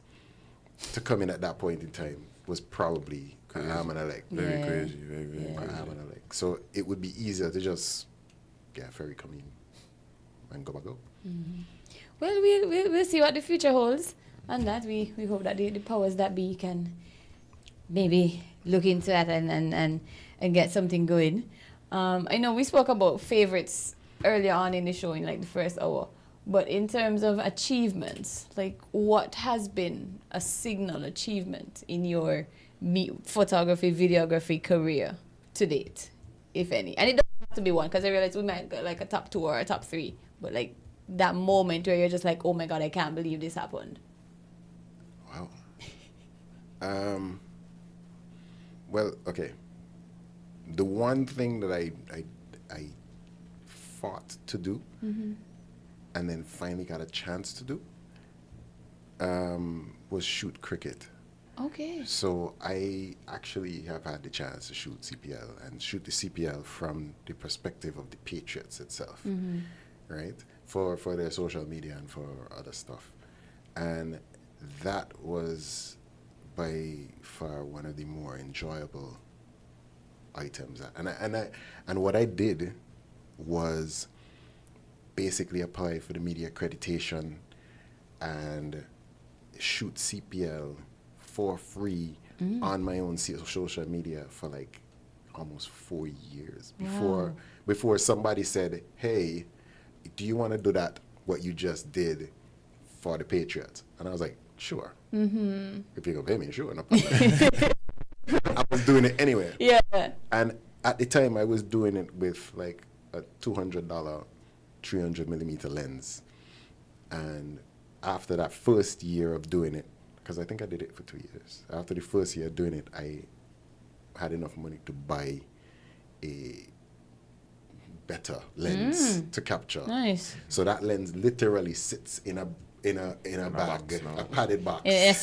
to come in at that point in time was probably an arm and a leg. Very crazy, very An crazy. arm and a leg. So it would be easier to just get a ferry come in and go back out. Well, we'll see what the future holds. And that we hope that the powers that be can maybe look into that and get something going. I know we spoke about favorites earlier on in the show in like the first hour, but in terms of achievements, like what has been a signal achievement in your photography, videography career to date, if any? And it doesn't have to be one, because I realize we might get like a top 2 or a top 3, but like that moment where you're just like, oh my God, I can't believe this happened. Wow. Well, okay. The one thing that I fought to do and then finally got a chance to do was shoot cricket. Okay. So I actually have had the chance to shoot CPL and shoot the CPL from the perspective of the Patriots itself, right? For their social media and for other stuff. And that was by far one of the more enjoyable items. And what I did was basically apply for the media accreditation and shoot CPL for free on my own social media for like almost 4 years before somebody said, hey, do you want to do that, what you just did for the Patriots? And I was like, sure. If you're going to pay me, sure. No problem. I was doing it anyway. Yeah. And at the time, I was doing it with like a $200 300 millimeter lens. And after that first year of doing it, because I think I did it for 2 years. After the first year doing it, I had enough money to buy a better lens to capture. Nice. So that lens literally sits in a bag, a padded box. A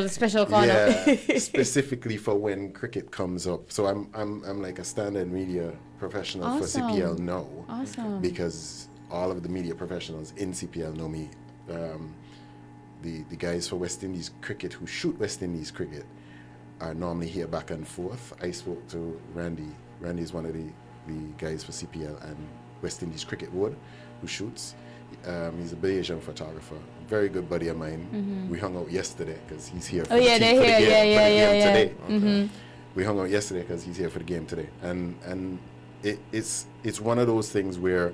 special corner. Yeah, specifically for when cricket comes up. So I'm like a standard media professional Awesome. for CPL now. Awesome. Because all of the media professionals in CPL know me. The guys for West Indies cricket who shoot West Indies cricket are normally here back and forth. I spoke to Randy. Randy is one of the guys for CPL and West Indies cricket board who shoots. He's a Bayesian photographer, very good buddy of mine. We hung out yesterday because he's here for the game today. We hung out yesterday because he's here for the game today, and it's one of those things where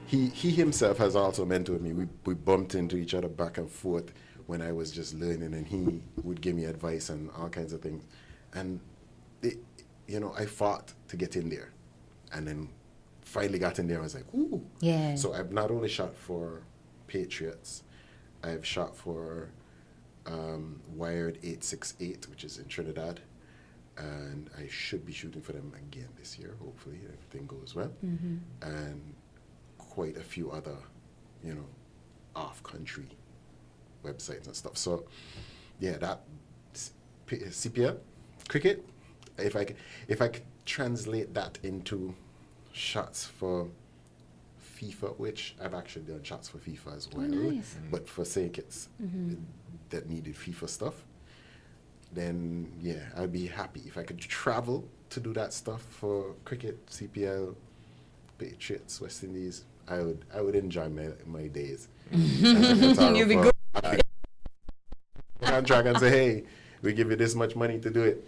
he himself has also mentored me. We bumped into each other back and forth when I was just learning, and he would give me advice and all kinds of things. And I fought to get in there, and then finally got in there. I was like, ooh. Yeah. So I've not only shot for Patriots, I've shot for Wired 868, which is in Trinidad, and I should be shooting for them again this year, hopefully, if everything goes well. And quite a few other, off-country websites and stuff. So, yeah, that CPL cricket. If I could translate that into shots for FIFA, which I've actually done shots for FIFA as well, nice. but for circuits that needed FIFA stuff, then yeah, I'd be happy if I could travel to do that stuff for cricket, CPL, Patriots, West Indies. I would enjoy my days. You'll be good. Contract and say, hey, we give you this much money to do it,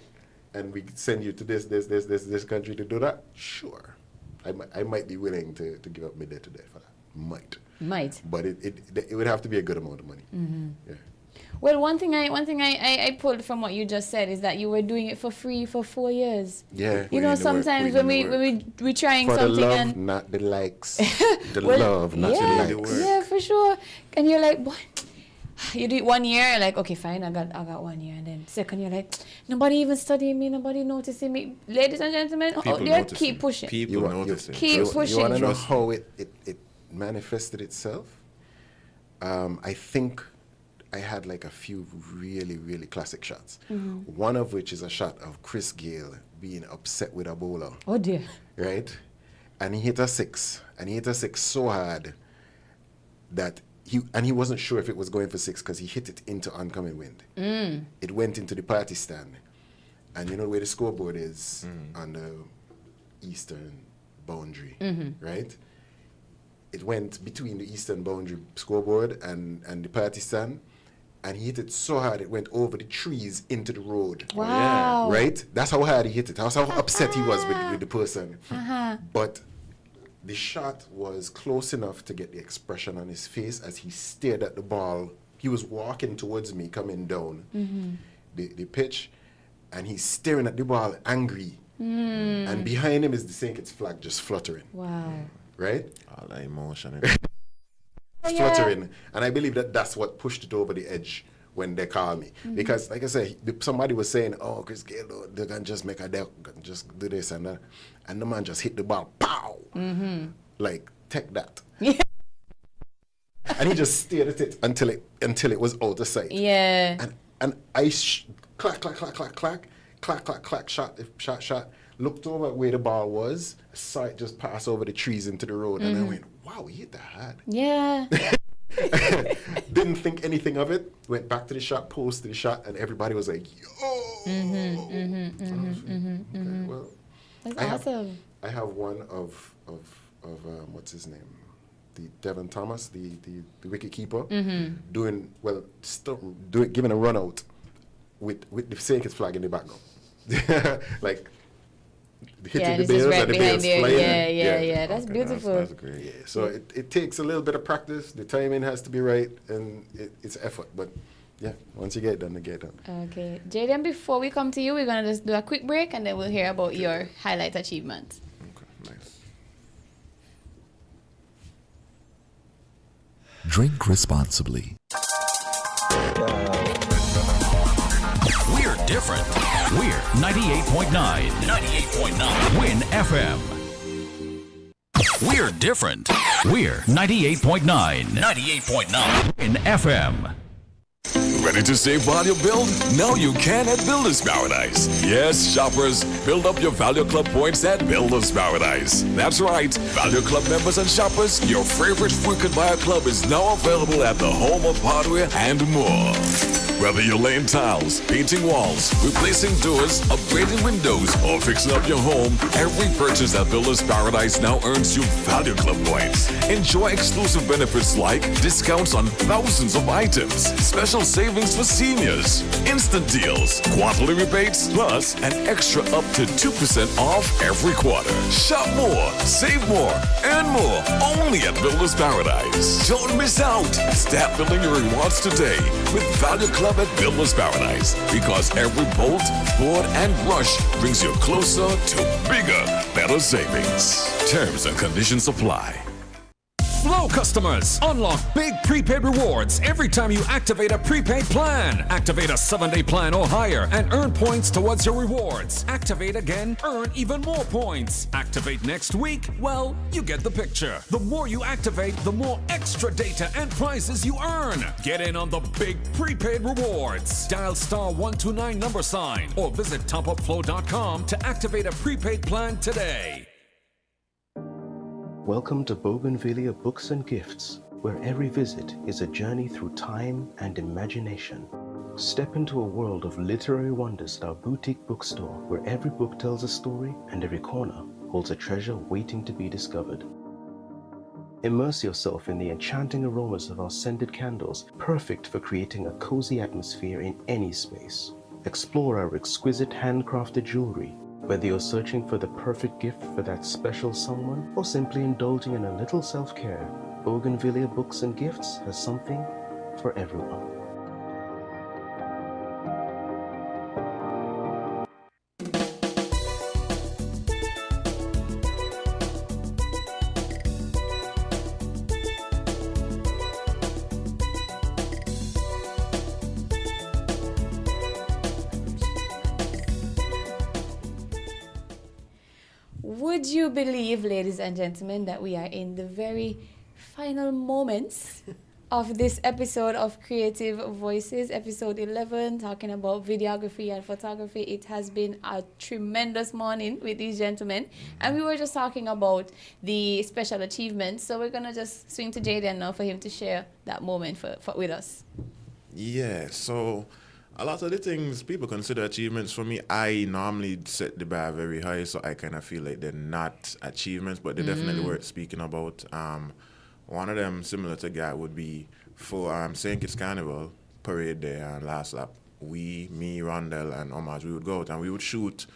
and we send you to this country to do that. Sure, I might be willing to give up my day to day for that. Might. Might. But it would have to be a good amount of money. Yeah. Well, one thing I pulled from what you just said is that you were doing it for free for 4 years. Yeah. You know, sometimes when we trying for something the love, and not the likes. The love, not the likes. Yeah, for sure. And you're like, what? You do it 1 year, like, okay, fine, I got 1 year, and then second you're like, nobody even studying me, nobody noticing me. Ladies and gentlemen, out there, keep pushing. People noticing. Keep pushing. You want to know how it manifested itself? I think I had like a few really, really classic shots. One of which is a shot of Chris Gale being upset with a bowler. Oh dear. Right? And he hit a six. And he hit a six so hard that he wasn't sure if it was going for six because he hit it into oncoming wind. It went into the party stand. And you know where the scoreboard is on the eastern boundary, right? It went between the eastern boundary scoreboard and the party stand. And he hit it so hard it went over the trees into the road. Wow. Right? That's how hard he hit it. That's how upset he was with the person. But the shot was close enough to get the expression on his face as he stared at the ball. He was walking towards me, coming down the pitch, and he's staring at the ball, angry. And behind him is the St. Kitts flag just fluttering. Wow. Right? All that emotion. Fluttering. And I believe that's what pushed it over the edge when they call me. Because, like I said, somebody was saying, oh, Chris Gale, they can just make a deck, just do this and that. And the man just hit the ball, pow! Like, take that. And he just stared at it until it was out of sight. Yeah. And I clack, shot. Looked over where the ball was, saw it just pass over the trees into the road, and I went, wow, he hit that hard. Yeah. Didn't think anything of it. Went back to the shot, posted the shot, and everybody was like, yo! Well, That's awesome. I have one of what's his name? The Devon Thomas, the wicket keeper, giving a run out with the St. Kitts flag in the background. Like, hitting the bales and the bales flying. Yeah. That's beautiful. That's great. Yeah, so it takes a little bit of practice. The timing has to be right, and it's effort. But yeah, once you get it done, you get it done. Okay. Jaden, before we come to you, we're going to just do a quick break, and then we'll hear about your highlight achievements. Okay, nice. Drink responsibly. We're different. We're 98.9. 98.9. Win FM. We're different. We're 98.9. 98.9. Win FM. Ready to save while you build? Now you can at Builders Paradise. Yes, shoppers, build up your Value Club points at Builders Paradise. That's right, Value Club members and shoppers, your favorite frequent buyer club is now available at the home of hardware and more. Whether you're laying tiles, painting walls, replacing doors, upgrading windows, or fixing up your home, every purchase at Builders Paradise now earns you Value Club points. Enjoy exclusive benefits like discounts on thousands of items, special savings for seniors, instant deals, quarterly rebates, plus an extra up to 2% off every quarter. Shop more, save more, earn more, only at Builders Paradise. Don't miss out. Start building your rewards today with Value Club at Builders Paradise, because every bolt, board, and brush brings you closer to bigger, better savings. Terms and conditions apply. Slow customers, unlock big prepaid rewards every time you activate a prepaid plan. Activate a 7-day plan or higher and earn points towards your rewards. Activate again, earn even more points. Activate next week, well, you get the picture. The more you activate, the more extra data and prizes you earn. Get in on the big prepaid rewards. Dial *129 or visit topupflow.com to activate a prepaid plan today. Welcome to Bougainvillea Books and Gifts, where every visit is a journey through time and imagination. Step into a world of literary wonders at our boutique bookstore, where every book tells a story and every corner holds a treasure waiting to be discovered. Immerse yourself in the enchanting aromas of our scented candles, perfect for creating a cozy atmosphere in any space. Explore our exquisite handcrafted jewelry. Whether you're searching for the perfect gift for that special someone or simply indulging in a little self-care, Bougainvillea Books and Gifts has something for everyone. Would you believe, ladies and gentlemen, that we are in the very final moments of this episode of Creative Voices, episode 11, talking about videography and photography. It has been a tremendous morning with these gentlemen, and we were just talking about the special achievements. So we're going to just swing to Jaden now for him to share that moment with us. Yeah, so a lot of the things people consider achievements for me, I normally set the bar very high, so I kind of feel like they're not achievements, but they're definitely worth speaking about. One of them, similar to Guy, would be for St. Kitts Carnival parade there last lap. Me, Rondell, and Homage, we would go out and we would shoot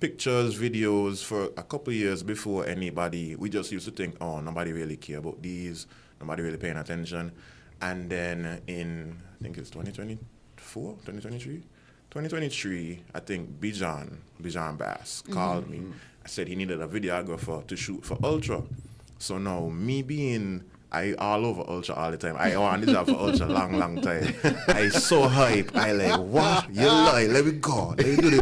pictures, videos for a couple of years before anybody. We just used to think, oh, nobody really care about these, nobody really paying attention. And then in, I think it's 2023, I think Bijan Bass called me. I said he needed a videographer to shoot for Ultra. So now, me being, I all over Ultra all the time. I want this job for Ultra long time. I so hype. I like, what? You lie, let me go. Let me do this.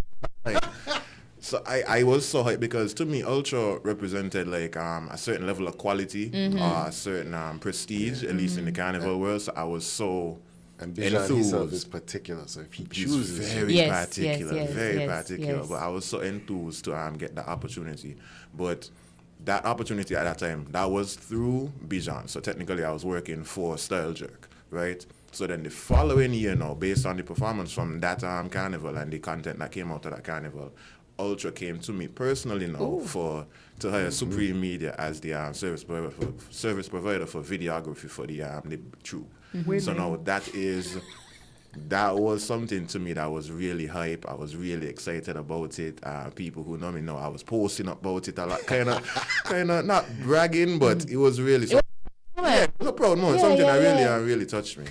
So I was so hyped because to me, Ultra represented like a certain level of quality or a certain prestige, at least in the carnival world. So I was so And Bijan himself is particular, so if he chooses, very particular. But I was so enthused to get the opportunity. But that opportunity at that time, that was through Bijan. So technically, I was working for Style Jerk, right? So then the following year now, based on the performance from that carnival and the content that came out of that carnival, Ultra came to me personally now to hire Supreme Media as the service provider for videography for the troupe. So now that was something to me that was really hype. I was really excited about it. People who know me know I was posting about it a lot, kind of not bragging, but it was really it was a proud moment. Something that really touched me.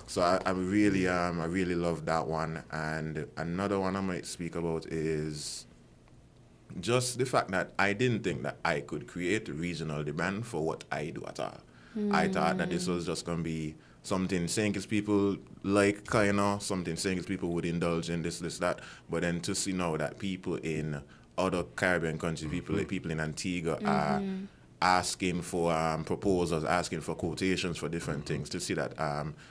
So I really love that one. And another one I might speak about is just the fact that I didn't think that I could create regional demand for what I do at all. I thought that this was just going to be something St. Kitts people like, something St. Kitts people would indulge in, this, that. But then to see now that people in other Caribbean countries, people in Antigua are asking for proposals, asking for quotations for different things, to see that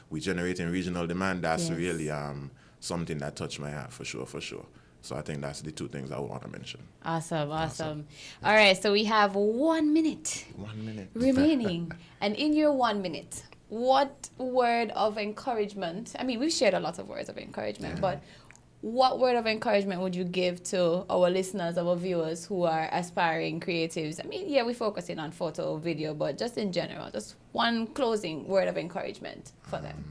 we're generating regional demand, that's really something that touched my heart for sure. So I think that's the two things I want to mention. Awesome. All right, so we have 1 minute. Remaining. And in your 1 minute, what word of encouragement, I mean, we've shared a lot of words of encouragement, but what word of encouragement would you give to our listeners, our viewers who are aspiring creatives? I mean, we're focusing on photo, video, but just in general, just one closing word of encouragement for them.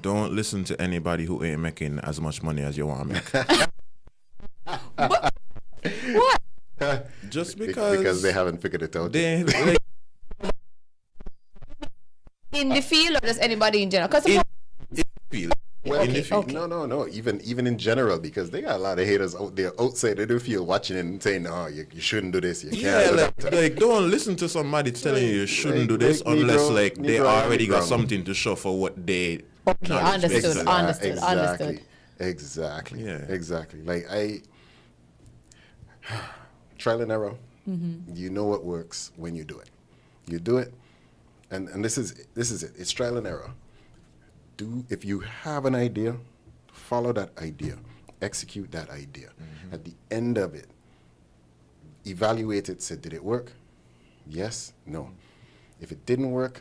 Don't listen to anybody who ain't making as much money as you want to make. What? Just because they haven't figured it out. In the field or just anybody in general? Because in the field. Well, no. Even in general, because they got a lot of haters out there outside of the field watching and saying, "No, you shouldn't do this. You can't." Like don't listen to somebody telling you shouldn't do this unless they already got something to show for what they. Okay, understood. Exactly. Yeah. Exactly. Like trial and error. You know what works when you do it. You do it, and this is it. It's trial and error. If you have an idea, follow that idea, execute that idea. At the end of it, evaluate it, say, did it work? Yes, no. If it didn't work,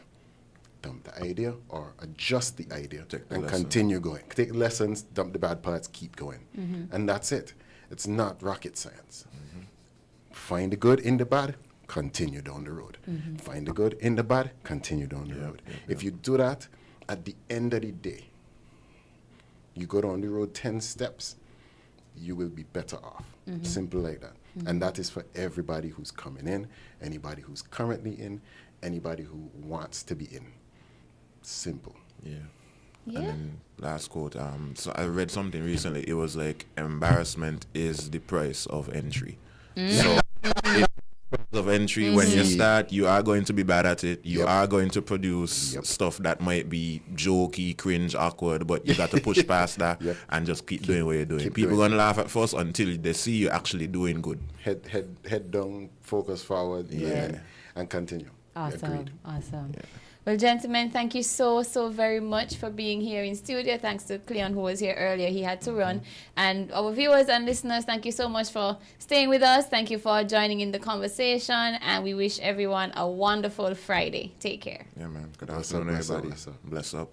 dump the idea or adjust the idea and continue going. Take lessons, dump the bad parts, keep going. And that's it. It's not rocket science. Find the good in the bad, continue down the road. Find the good in the bad, continue down the road. If you do that, at the end of the day, you go down the road 10 steps, you will be better off. Simple like that. And that is for everybody who's coming in, anybody who's currently in, anybody who wants to be in. Simple. Yeah. Yeah. And then last quote, so I read something recently. It was like, embarrassment is the price of entry. So of entry, when you start, you are going to be bad at it. You are going to produce stuff that might be jokey, cringe, awkward, but you got to push past that and just keep doing what you're doing. People gonna laugh at first until they see you actually doing good. Head down, focus forward, and continue. Awesome. Agreed. Awesome. Yeah. Well, gentlemen, thank you so very much for being here in studio. Thanks to Cleon, who was here earlier. He had to run. And our viewers and listeners, thank you so much for staying with us. Thank you for joining in the conversation. And we wish everyone a wonderful Friday. Take care. Yeah, man. Good afternoon, everybody. Bless up.